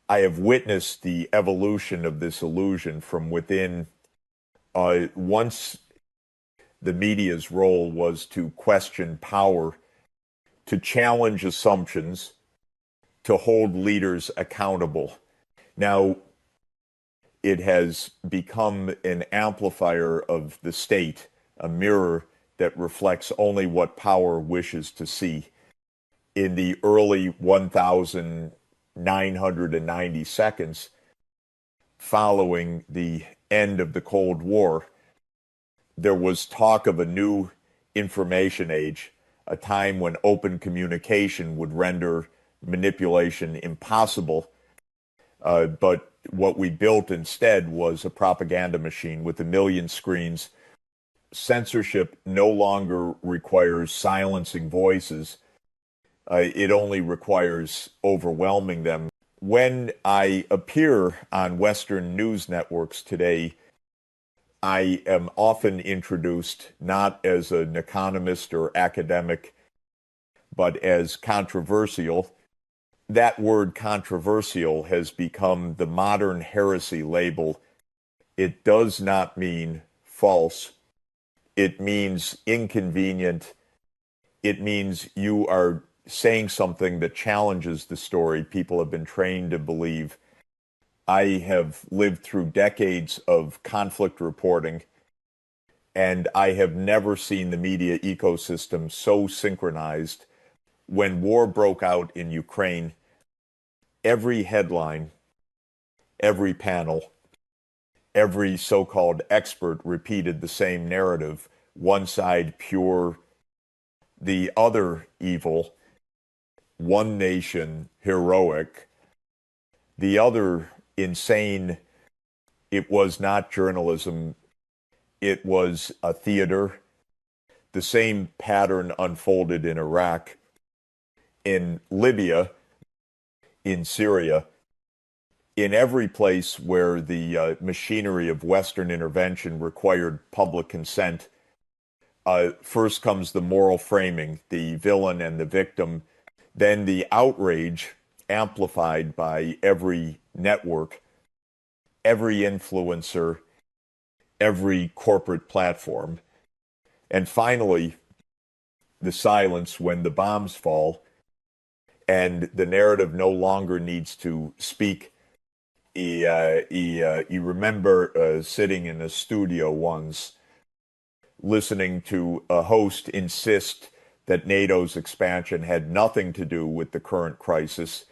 S1: I have witnessed the evolution of this illusion from within. Once the media's role was to question power, to challenge assumptions, to hold leaders accountable. Now, it has become an amplifier of the state, a mirror that reflects only what power wishes to see. In the early 1,990 seconds following the end of the Cold War, there was talk of a new information age, a time when open communication would render manipulation impossible. But what we built instead was a propaganda machine with a million screens. Censorship no longer requires silencing voices. It only requires overwhelming them. When I appear on Western news networks today, I am often introduced not as an economist or academic, but as controversial. That word controversial has become the modern heresy label. It does not mean false. It means inconvenient. It means you are saying something that challenges the story people have been trained to believe. I have lived through decades of conflict reporting, and I have never seen the media ecosystem so synchronized. When war broke out in Ukraine, every headline, every panel, every so-called expert repeated the same narrative. One side pure, the other evil, one nation heroic, the other insane. It was not journalism, it was a theater. The same pattern unfolded in Iraq, in Libya, in Syria, in every place where the machinery of Western intervention required public consent. First comes the moral framing, the villain and the victim, then the outrage amplified by every network, every influencer, every corporate platform. And finally, the silence when the bombs fall and the narrative no longer needs to speak. You remember sitting in a studio once, listening to a host insist that NATO's expansion had nothing to do with the current crisis.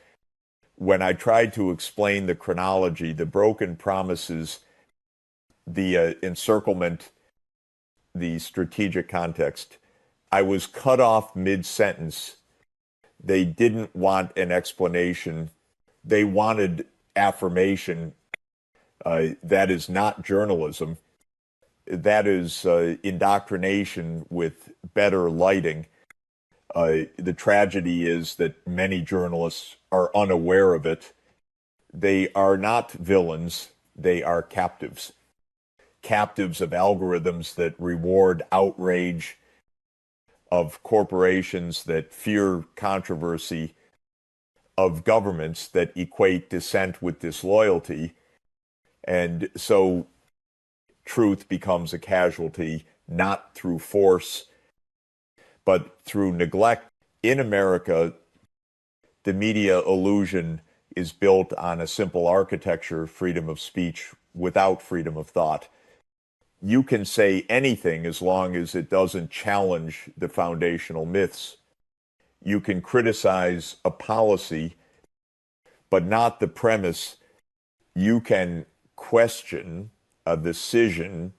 S1: When I tried to explain the chronology, the broken promises, the encirclement, the strategic context, I was cut off mid-sentence. They didn't want an explanation. They wanted affirmation. That is not journalism. That is indoctrination with better lighting. The tragedy is that many journalists are unaware of it. They are not villains. They are captives. Captives of algorithms that reward outrage, of corporations that fear controversy, of governments that equate dissent with disloyalty. And so truth becomes a casualty, not through force, but through neglect. In America, the media illusion is built on a simple architecture, freedom of speech without freedom of thought. You can say anything as long as it doesn't challenge the foundational myths. You can criticize a policy, but not the premise. You can question a decision,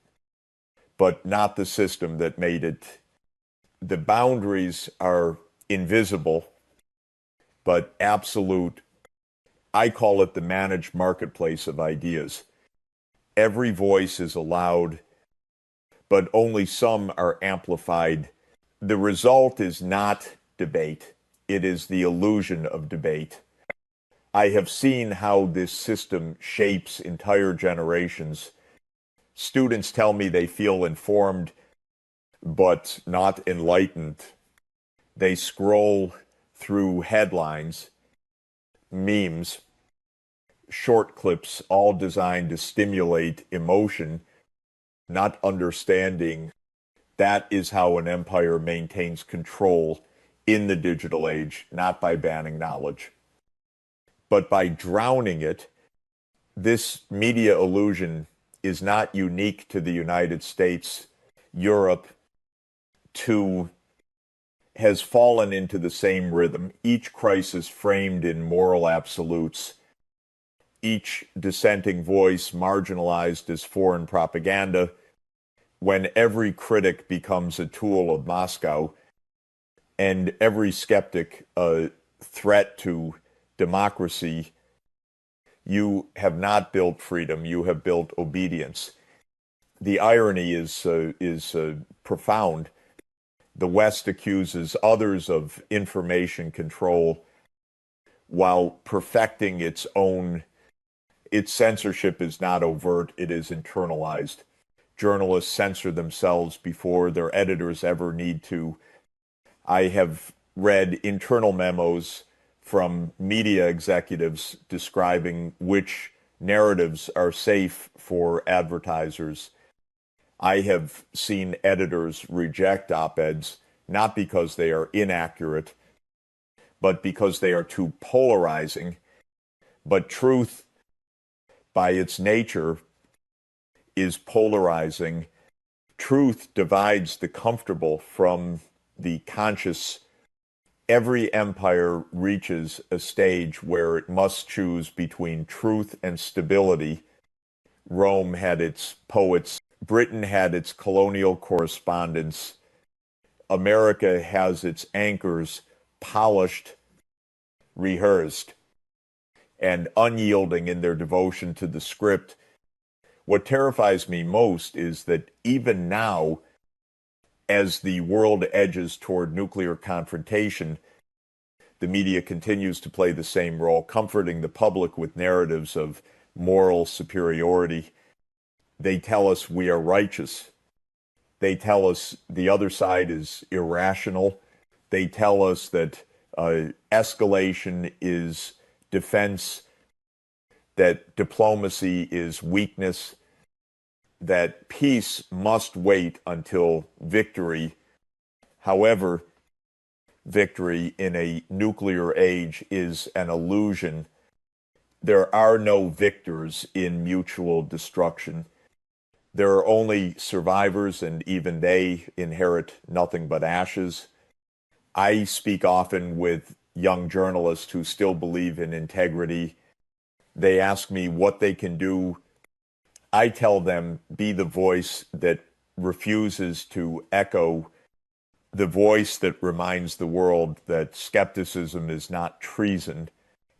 S1: but not the system that made it. The boundaries are invisible, but absolute. I call it the managed marketplace of ideas. Every voice is allowed, but only some are amplified. The result is not debate. It is the illusion of debate. I have seen how this system shapes entire generations. Students tell me they feel informed, but not enlightened. They scroll through headlines, memes, short clips, all designed to stimulate emotion, not understanding. That is how an empire maintains control in the digital age, not by banning knowledge, but by drowning it. This media illusion is not unique to the United States. Europe, too, has fallen into the same rhythm, each crisis framed in moral absolutes, each dissenting voice marginalized as foreign propaganda. When every critic becomes a tool of Moscow and every skeptic a threat to democracy, you have not built freedom, you have built obedience. The irony is profound. The West accuses others of information control while perfecting its own. Its censorship is not overt, it is internalized. Journalists censor themselves before their editors ever need to. I have read internal memos from media executives describing which narratives are safe for advertisers. I have seen editors reject op-eds, not because they are inaccurate, but because they are too polarizing. But truth, by its nature, is polarizing. Truth divides the comfortable from the conscious. Every empire reaches a stage where it must choose between truth and stability. Rome had its poets. Britain had its colonial correspondence. America has its anchors, polished, rehearsed, and unyielding in their devotion to the script. What terrifies me most is that even now, as the world edges toward nuclear confrontation, the media continues to play the same role, comforting the public with narratives of moral superiority. They tell us we are righteous. They tell us the other side is irrational. They tell us that escalation is defense, that diplomacy is weakness. that peace must wait until victory. However, victory in a nuclear age is an illusion. There are no victors in mutual destruction. There are only survivors, and even they inherit nothing but ashes. I speak often with young journalists who still believe in integrity. They ask me what they can do. I tell them, be the voice that refuses to echo, the voice that reminds the world that skepticism is not treason,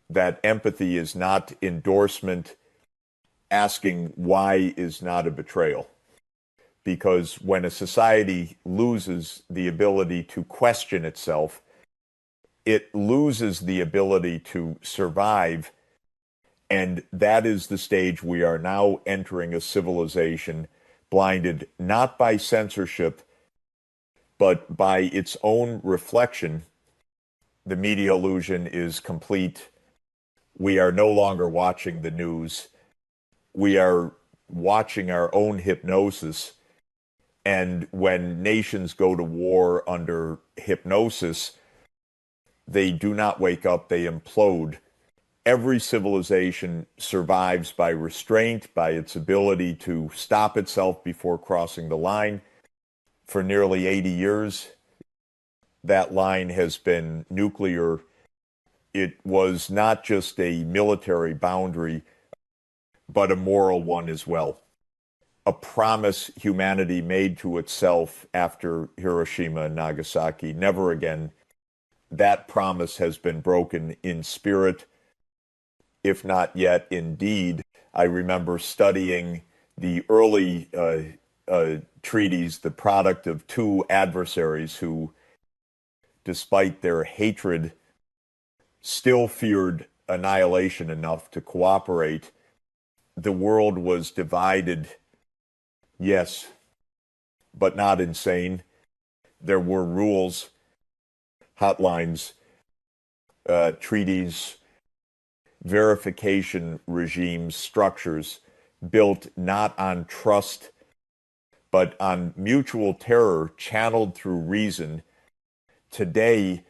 S1: that empathy is not endorsement, asking why is not a betrayal. Because when a society loses the ability to question itself, it loses the ability to survive. And that is the stage we are now entering, a civilization blinded not by censorship, but by its own reflection. The media illusion is complete. We are no longer watching the news. We are watching our own hypnosis. And when nations go to war under hypnosis, they do not wake up, they implode. Every civilization survives by restraint, by its ability to stop itself before crossing the line. For nearly 80 years, that line has been nuclear. It was not just a military boundary, but a moral one as well. A promise humanity made to itself after Hiroshima and Nagasaki. Never again. That promise has been broken in spirit, if not yet in deed. I remember studying the early treaties, the product of two adversaries who, despite their hatred, still feared annihilation enough to cooperate. The world was divided, yes, but not insane. There were rules, hotlines, treaties, verification regimes, structures built not on trust, but on mutual terror channeled through reason. Today,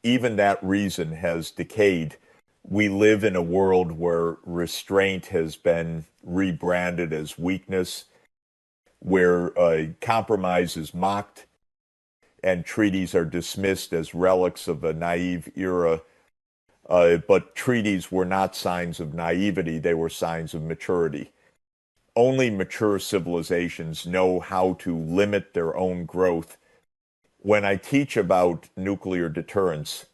S1: even that reason has decayed. We live in a world where restraint has been rebranded as weakness, where compromise is mocked and treaties are dismissed as relics of a naive era. But treaties were not signs of naivety, they were signs of maturity. Only mature civilizations know how to limit their own growth. When I teach about nuclear deterrence,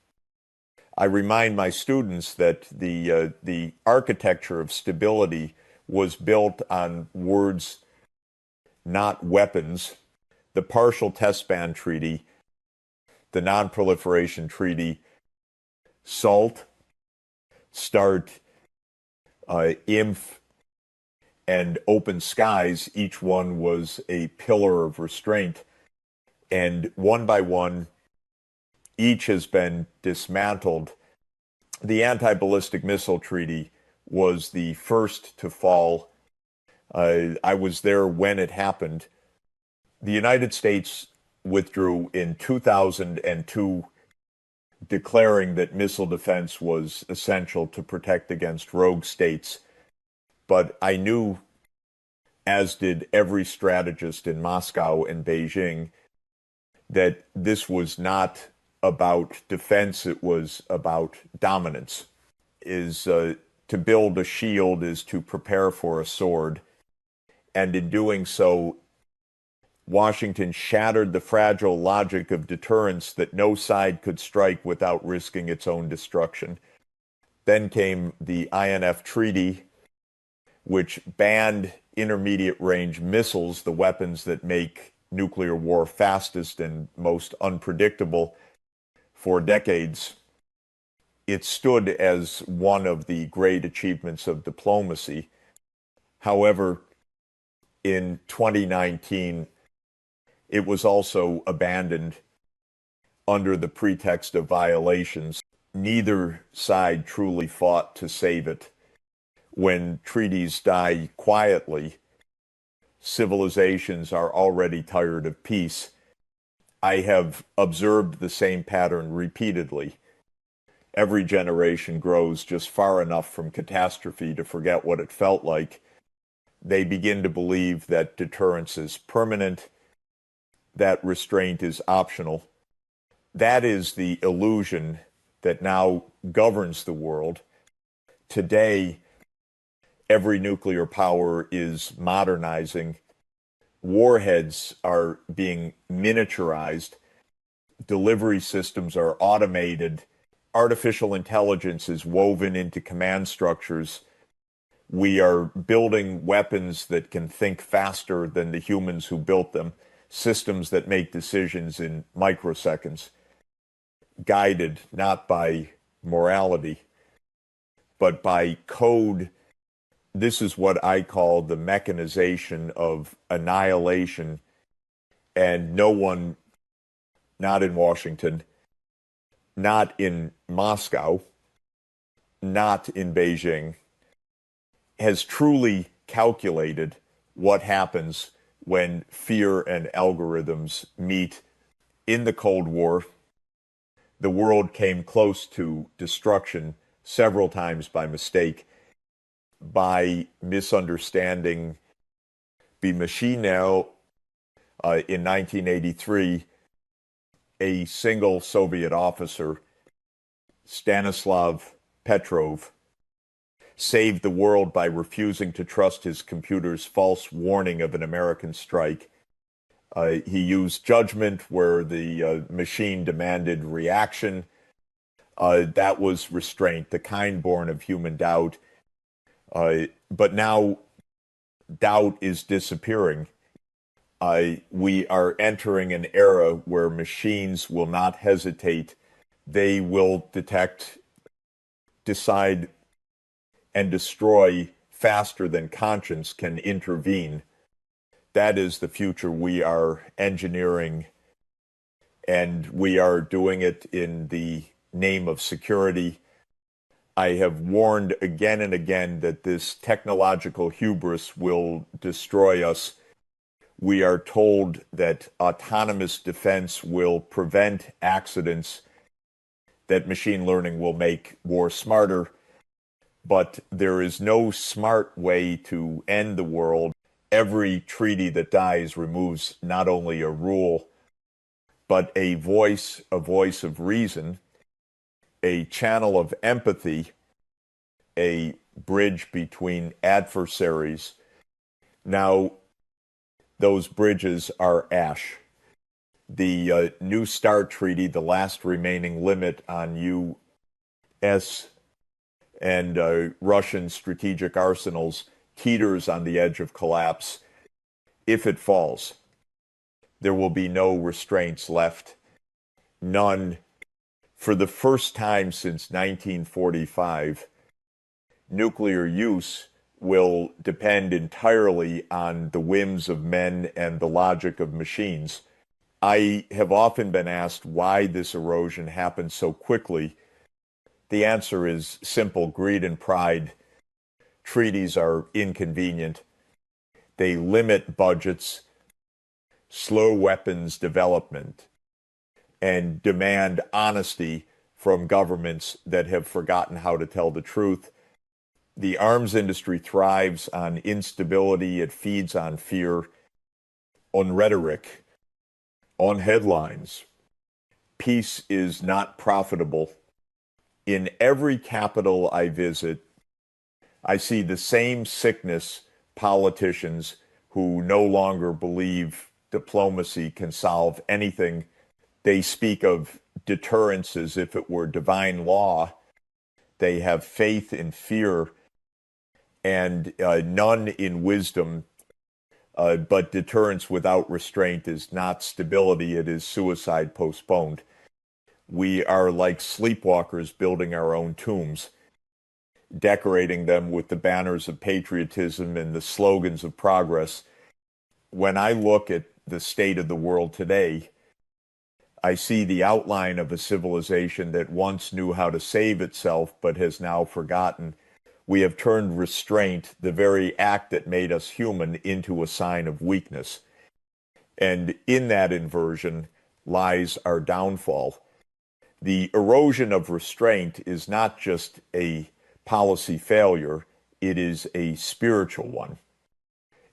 S1: I remind my students that the architecture of stability was built on words, not weapons. The Partial Test Ban Treaty, the Non-Proliferation Treaty, SALT, START, INF, and Open Skies, each one was a pillar of restraint. And one by one, each has been dismantled. The Anti-Ballistic Missile Treaty was the first to fall. I was there when it happened. The United States withdrew in 2002, declaring that missile defense was essential to protect against rogue states. But I knew, as did every strategist in Moscow and Beijing, that this was not about defense, it was about dominance. To build a shield is to prepare for a sword. And in doing so, Washington shattered the fragile logic of deterrence that no side could strike without risking its own destruction. Then came the INF Treaty, which banned intermediate-range missiles, the weapons that make nuclear war fastest and most unpredictable, for decades. It stood as one of the great achievements of diplomacy. However, in 2019, it was also abandoned under the pretext of violations. Neither side truly fought to save it. When treaties die quietly, civilizations are already tired of peace. I have observed the same pattern repeatedly. Every generation grows just far enough from catastrophe to forget what it felt like. They begin to believe that deterrence is permanent, that restraint is optional. That is the illusion that now governs the world. Today, every nuclear power is modernizing. Warheads are being miniaturized. Delivery systems are automated. Artificial intelligence is woven into command structures. We are building weapons that can think faster than the humans who built them, systems that make decisions in microseconds, guided not by morality, but by code. This is what I call the mechanization of annihilation, and no one, not in Washington, not in Moscow, not in Beijing, has truly calculated what happens when fear and algorithms meet. In the Cold War, the world came close to destruction several times by mistake, by misunderstanding. The machine now, in 1983, a single Soviet officer, Stanislav Petrov, saved the world by refusing to trust his computer's false warning of an American strike. He used judgment where the machine demanded reaction. That was restraint, the kind born of human doubt. But now doubt is disappearing. We are entering an era where machines will not hesitate. They will detect, decide, and destroy faster than conscience can intervene. That is the future we are engineering, and we are doing it in the name of security. I have warned again and again that this technological hubris will destroy us. We are told that autonomous defense will prevent accidents, that machine learning will make war smarter, but there is no smart way to end the world. Every treaty that dies removes not only a rule, but a voice of reason, a channel of empathy, a bridge between adversaries. Now, those bridges are ash. The New START Treaty, the last remaining limit on U.S. and Russian strategic arsenals, teeters on the edge of collapse. If it falls, there will be no restraints left. None. For the first time since 1945, nuclear use will depend entirely on the whims of men and the logic of machines. I have often been asked why this erosion happened so quickly. The answer is simple: greed and pride. Treaties are inconvenient. They limit budgets, slow weapons development, and demand honesty from governments that have forgotten how to tell the truth. The arms industry thrives on instability. It feeds on fear, on rhetoric, on headlines. Peace is not profitable. In every capital I visit, I see the same sickness: politicians who no longer believe diplomacy can solve anything. They speak of deterrence as if it were divine law. They have faith in fear and none in wisdom. But deterrence without restraint is not stability, it is suicide postponed. We are like sleepwalkers building our own tombs, decorating them with the banners of patriotism and the slogans of progress. When I look at the state of the world today, I see the outline of a civilization that once knew how to save itself but has now forgotten. We have turned restraint, the very act that made us human, into a sign of weakness. And in that inversion lies our downfall. The erosion of restraint is not just a policy failure, it is a spiritual one.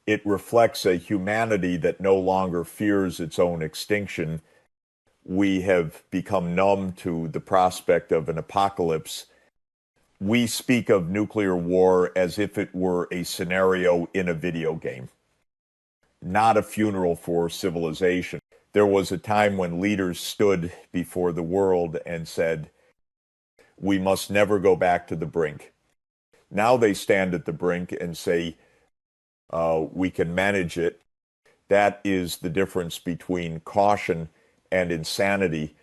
S1: It reflects a humanity that no longer fears its own extinction. We have become numb to the prospect of an apocalypse. We speak of nuclear war as if it were a scenario in a video game, not a funeral for civilization. There was a time when leaders stood before the world and said, we must never go back to the brink. Now they stand at the brink and say, we can manage it. That is the difference between caution and insanity.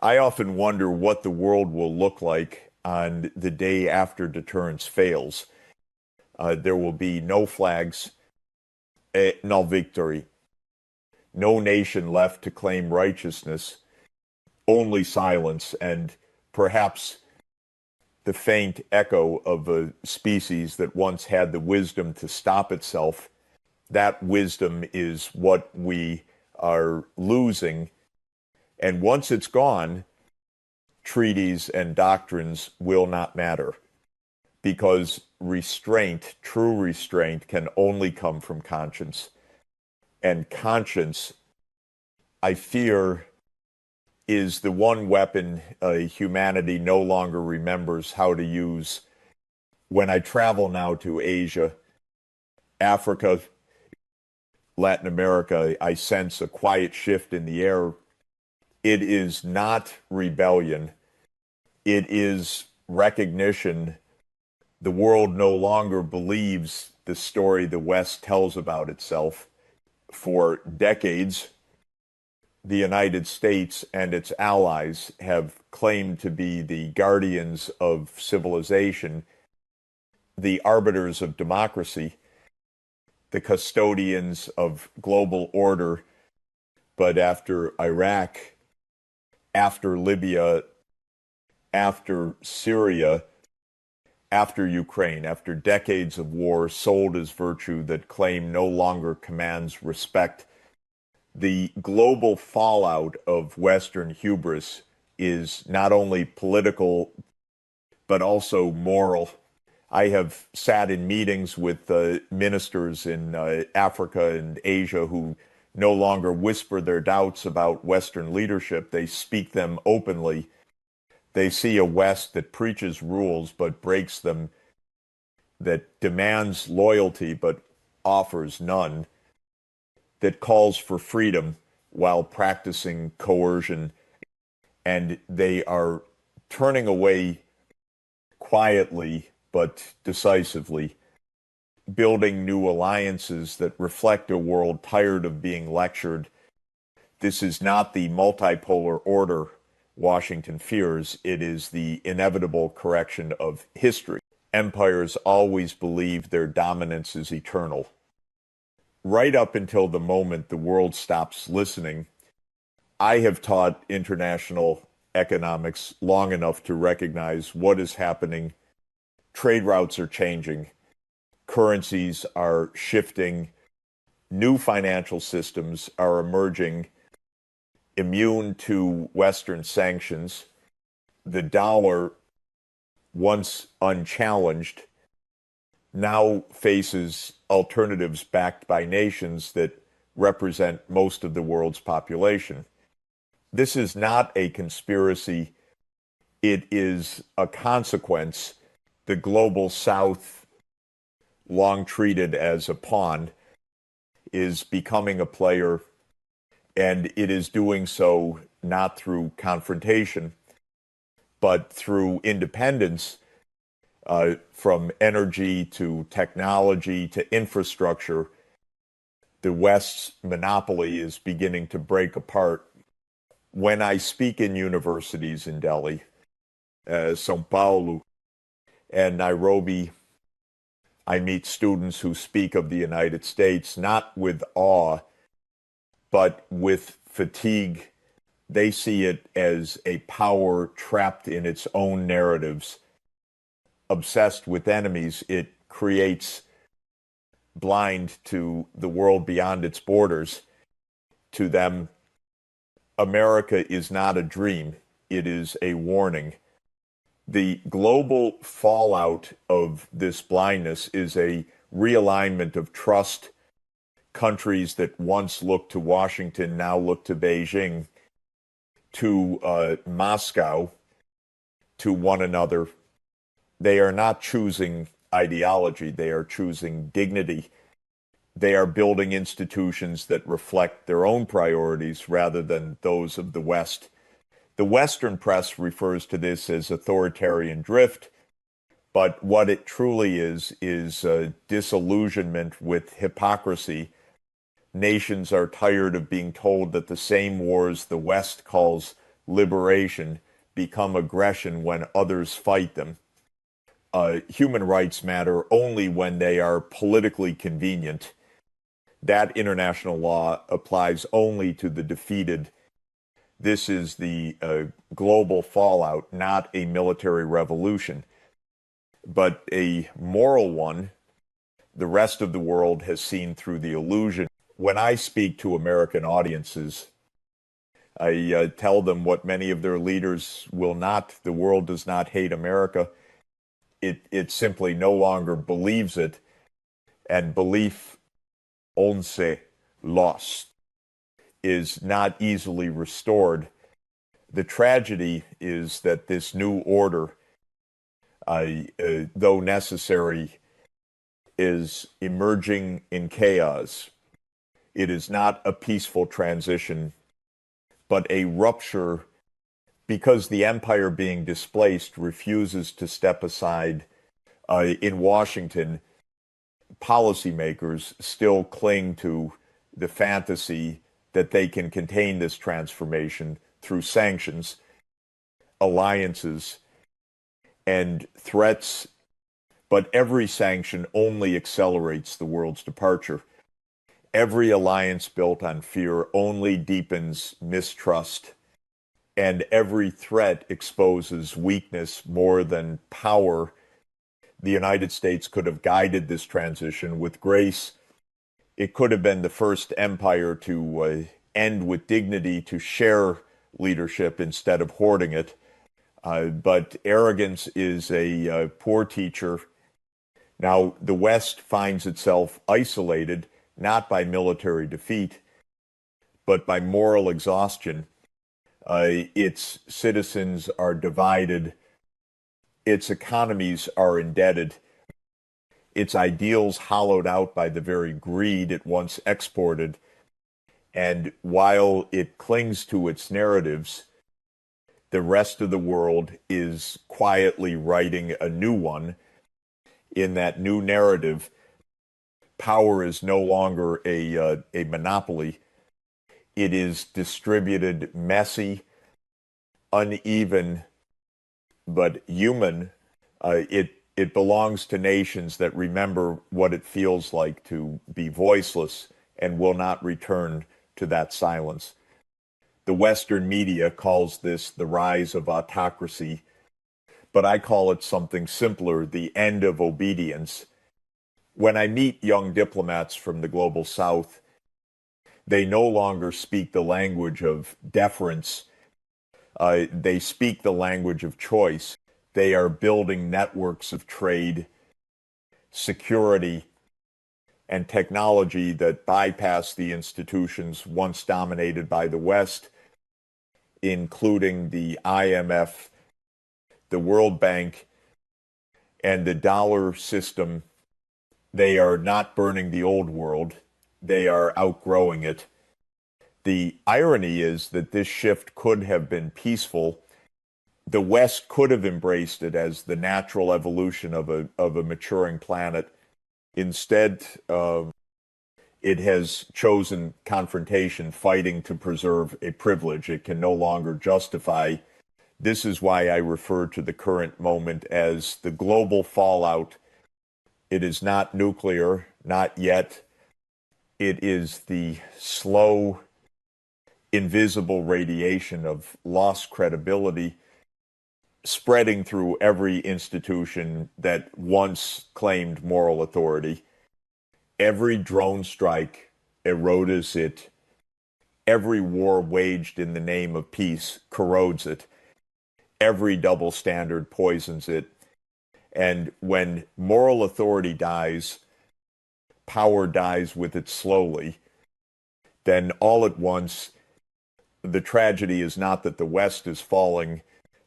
S1: I often wonder what the world will look like on the day after deterrence fails. There will be no flags, no victory, no nation left to claim righteousness, only silence, and perhaps the faint echo of a species that once had the wisdom to stop itself. That wisdom is what we are losing. And once it's gone, treaties and doctrines will not matter, because restraint, true restraint, can only come from conscience. And conscience, I fear, is the one weapon humanity no longer remembers how to use. When I travel now to Asia, Africa, Latin America, I sense a quiet shift in the air. It is not rebellion. It is recognition. The world no longer believes the story the West tells about itself. For decades, the United States and its allies have claimed to be the guardians of civilization, the arbiters of democracy, the custodians of global order. But after Iraq, after Libya, after Syria, after Ukraine, after decades of war sold as virtue that claim no longer commands respect, the global fallout of Western hubris is not only political, but also moral. I have sat in meetings with ministers in Africa and Asia who no longer whisper their doubts about Western leadership. They speak them openly. They see a West that preaches rules but breaks them, that demands loyalty but offers none, that calls for freedom while practicing coercion. And they are turning away quietly but decisively, building new alliances that reflect a world tired of being lectured. This is not the multipolar order Washington fears. It is the inevitable correction of history. Empires always believe their dominance is eternal. Right up until the moment the world stops listening, I have taught international economics long enough to recognize what is happening. Trade routes are changing. Currencies are shifting. New financial systems are emerging, immune to Western sanctions. The dollar, once unchallenged, now faces alternatives backed by nations that represent most of the world's population. This is not a conspiracy. It is a consequence. The global South, long treated as a pawn, is becoming a player, and it is doing so not through confrontation, but through independence, from energy to technology to infrastructure. The West's monopoly is beginning to break apart. When I speak in universities in Delhi, Sao Paulo, and Nairobi, I meet students who speak of the United States not with awe, but with fatigue. They see it as a power trapped in its own narratives. obsessed with enemies, it creates blind to the world beyond its borders. To them, America is not a dream, it is a warning. The global fallout of this blindness is a realignment of trust. Countries that once looked to Washington now look to Beijing, to Moscow, to one another. They are not choosing ideology, they are choosing dignity. They are building institutions that reflect their own priorities rather than those of the West. The Western press refers to this as authoritarian drift, but what it truly is disillusionment with hypocrisy. Nations are tired of being told that the same wars the West calls liberation become aggression when others fight them. Human rights matter only when they are politically convenient. That international law applies only to the defeated. This is the global fallout, not a military revolution, but a moral one. The rest of the world has seen through the illusion. When I speak to American audiences, I tell them what many of their leaders will not. The world does not hate America. It simply no longer believes it, and belief once lost is not easily restored. The tragedy is that this new order, though necessary, is emerging in chaos. It is not a peaceful transition, but a rupture because the empire being displaced refuses to step aside. In Washington, policymakers still cling to the fantasy that they can contain this transformation through sanctions, alliances, and threats, but every sanction only accelerates the world's departure. Every alliance built on fear only deepens mistrust, and every threat exposes weakness more than power. The United States could have guided this transition with grace. It could have been the first empire to end with dignity, to share leadership instead of hoarding it. But arrogance is a poor teacher. Now, the West finds itself isolated, not by military defeat, but by moral exhaustion. Its citizens are divided. Its economies are indebted. Its ideals hollowed out by the very greed it once exported. And while it clings to its narratives, the rest of the world is quietly writing a new one. In that new narrative, power is no longer a monopoly. It is distributed, messy, uneven, but human. It belongs to nations that remember what it feels like to be voiceless and will not return to that silence. The Western media calls this the rise of autocracy, but I call it something simpler, the end of obedience. When I meet young diplomats from the global South, they no longer speak the language of deference. They speak the language of choice. They are building networks of trade, security, and technology that bypass the institutions once dominated by the West, including the IMF, the World Bank, and the dollar system. They are not burning the old world. They are outgrowing it. The irony is that this shift could have been peaceful. The West could have embraced it as the natural evolution of a maturing planet. Instead, it has chosen confrontation, fighting to preserve a privilege it can no longer justify. This is why I refer to the current moment as the global fallout. It is not nuclear, not yet. It is the slow, invisible radiation of lost credibility. spreading through every institution that once claimed moral authority. Every drone strike erodes it. Every war waged in the name of peace corrodes it. Every double standard poisons it. And when moral authority dies, power dies with it slowly. Then all at once, the tragedy is not that the West is falling.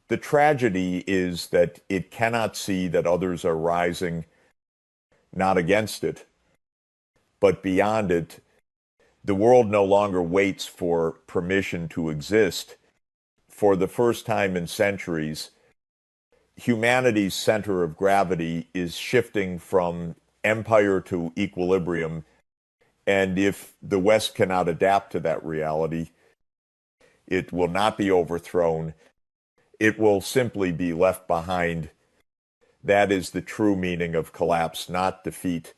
S1: The tragedy is that it cannot see that others are rising, not against it, but beyond it. The world no longer waits for permission to exist. For the first time in centuries, humanity's center of gravity is shifting from empire to equilibrium. And if the West cannot adapt to that reality, it will not be overthrown. It will simply be left behind. That is the true meaning of collapse, not defeat,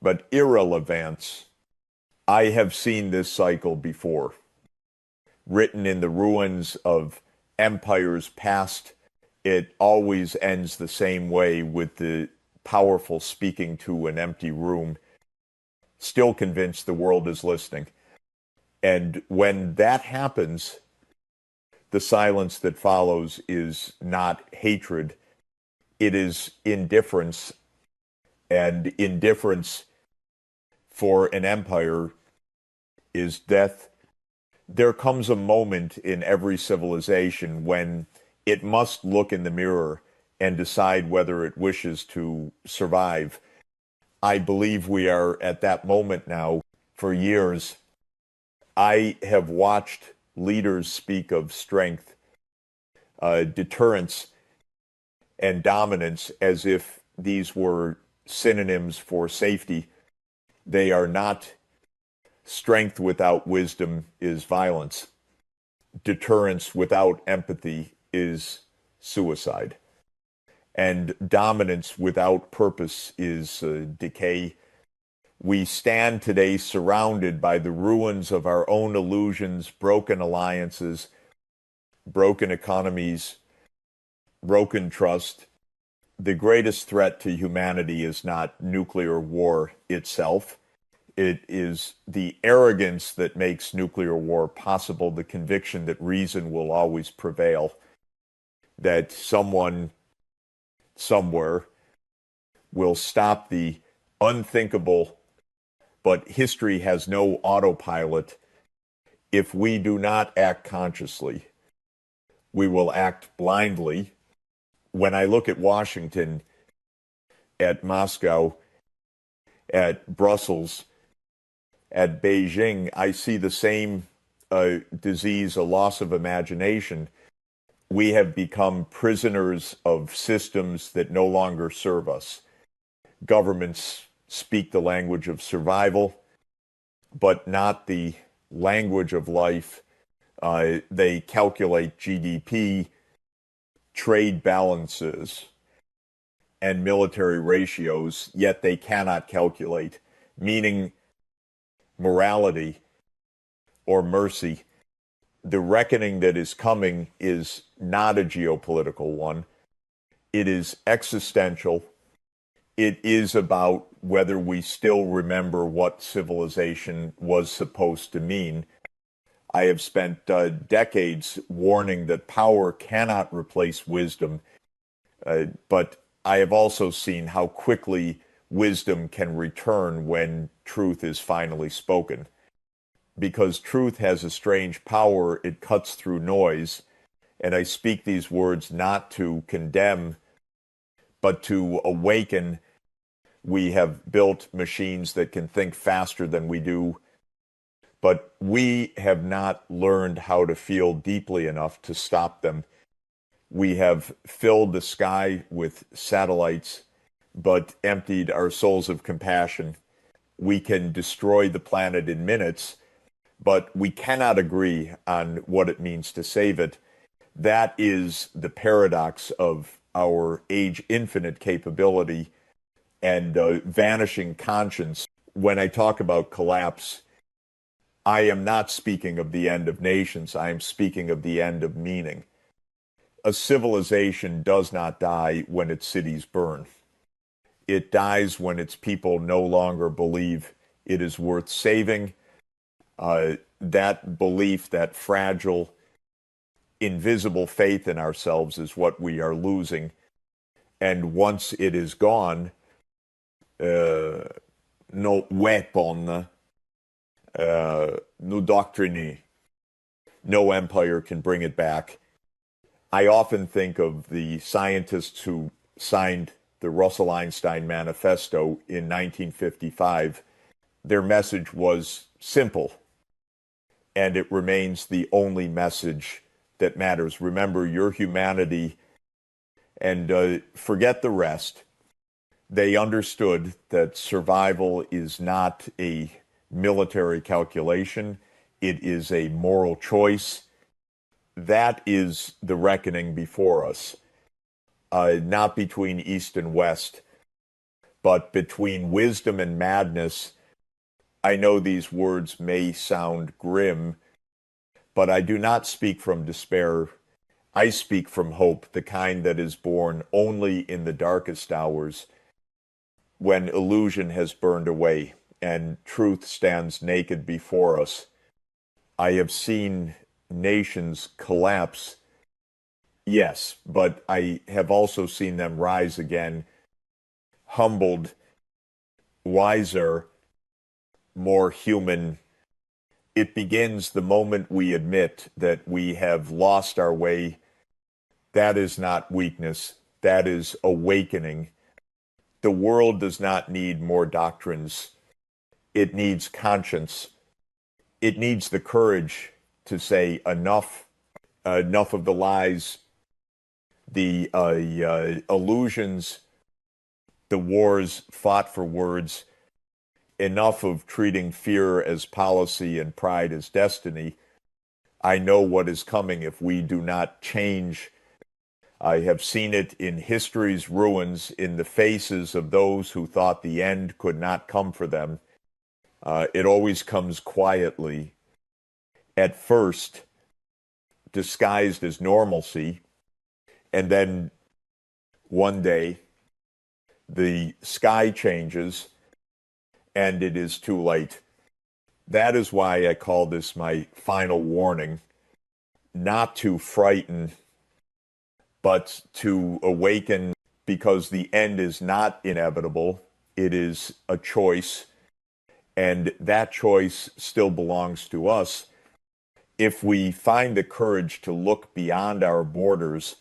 S1: but irrelevance. I have seen this cycle before, written in the ruins of empires past. It always ends the same way, with the powerful speaking to an empty room, still convinced the world is listening. And when that happens, the silence that follows is not hatred, it is indifference. And indifference for an empire is death. There comes a moment in every civilization when it must look in the mirror and decide whether it wishes to survive. I believe we are at that moment now. For years, I have watched leaders speak of strength, deterrence, and dominance as if these were synonyms for safety. They are not. Strength without wisdom is violence. Deterrence without empathy is suicide. And dominance without purpose is decay. We stand today surrounded by the ruins of our own illusions, broken alliances, broken economies, broken trust. The greatest threat to humanity is not nuclear war itself. It is the arrogance that makes nuclear war possible, the conviction that reason will always prevail, that someone, somewhere, will stop the unthinkable. But history has no autopilot. If we do not act consciously, we will act blindly. When I look at Washington, at Moscow, at Brussels, at Beijing, I see the same disease, a loss of imagination. We have become prisoners of systems that no longer serve us. Governments speak the language of survival, but not the language of life. They calculate GDP, trade balances, and military ratios, yet they cannot calculate, meaning morality or mercy. The reckoning that is coming is not a geopolitical one. It is existential. It is about whether we still remember what civilization was supposed to mean. I have spent decades warning that power cannot replace wisdom, but I have also seen how quickly wisdom can return when truth is finally spoken. Because truth has a strange power, it cuts through noise. And I speak these words not to condemn, but to awaken. We have built machines that can think faster than we do, but we have not learned how to feel deeply enough to stop them. We have filled the sky with satellites, but emptied our souls of compassion. We can destroy the planet in minutes, but we cannot agree on what it means to save it. That is the paradox of our age infinite capability and vanishing conscience. When I talk about collapse, I am not speaking of the end of nations. I am speaking of the end of meaning. A civilization does not die when its cities burn. It dies when its people no longer believe it is worth saving. That belief, that fragile, invisible faith in ourselves is what we are losing. And once it is gone, no weapon, no doctrine, no empire can bring it back. I often think of the scientists who signed the Russell Einstein Manifesto in 1955. Their message was simple, and it remains the only message that matters. Remember your humanity and forget the rest. They understood that survival is not a military calculation, it is a moral choice. That is the reckoning before us, not between East and West, but between wisdom and madness. I know these words may sound grim, but I do not speak from despair. I speak from hope, the kind that is born only in the darkest hours, when illusion has burned away and truth stands naked before us. I have seen nations collapse, yes, but I have also seen them rise again, humbled, wiser, more human. It begins the moment we admit that we have lost our way. That is not weakness, that is awakening. The world does not need more doctrines. It needs conscience. It needs the courage to say enough, enough of the lies, the illusions, the wars fought for words, enough of treating fear as policy and pride as destiny. I know what is coming if we do not change. I have seen it in history's ruins, in the faces of those who thought the end could not come for them. It always comes quietly, at first disguised as normalcy, and then one day the sky changes and it is too late. That is why I call this my final warning, not to frighten, but to awaken, because the end is not inevitable. It is a choice, and that choice still belongs to us. If we find the courage to look beyond our borders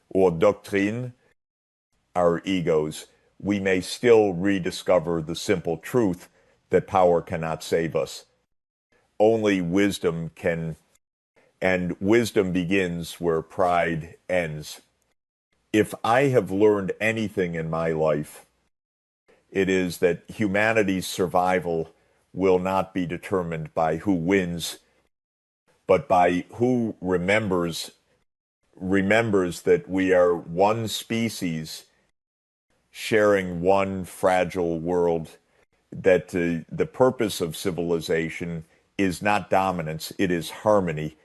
S1: or doctrine, our egos, we may still rediscover the simple truth that power cannot save us. Only wisdom can, and wisdom begins where pride ends. If I have learned anything in my life, it is that humanity's survival will not be determined by who wins, but by who remembers that we are one species sharing one fragile world, that the purpose of civilization is not dominance, it is harmony,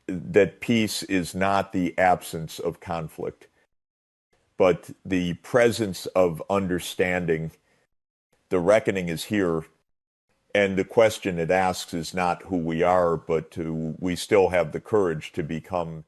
S1: that peace is not the absence of conflict, but the presence of understanding. The reckoning is here, and the question it asks is not who we are, but we still have the courage to become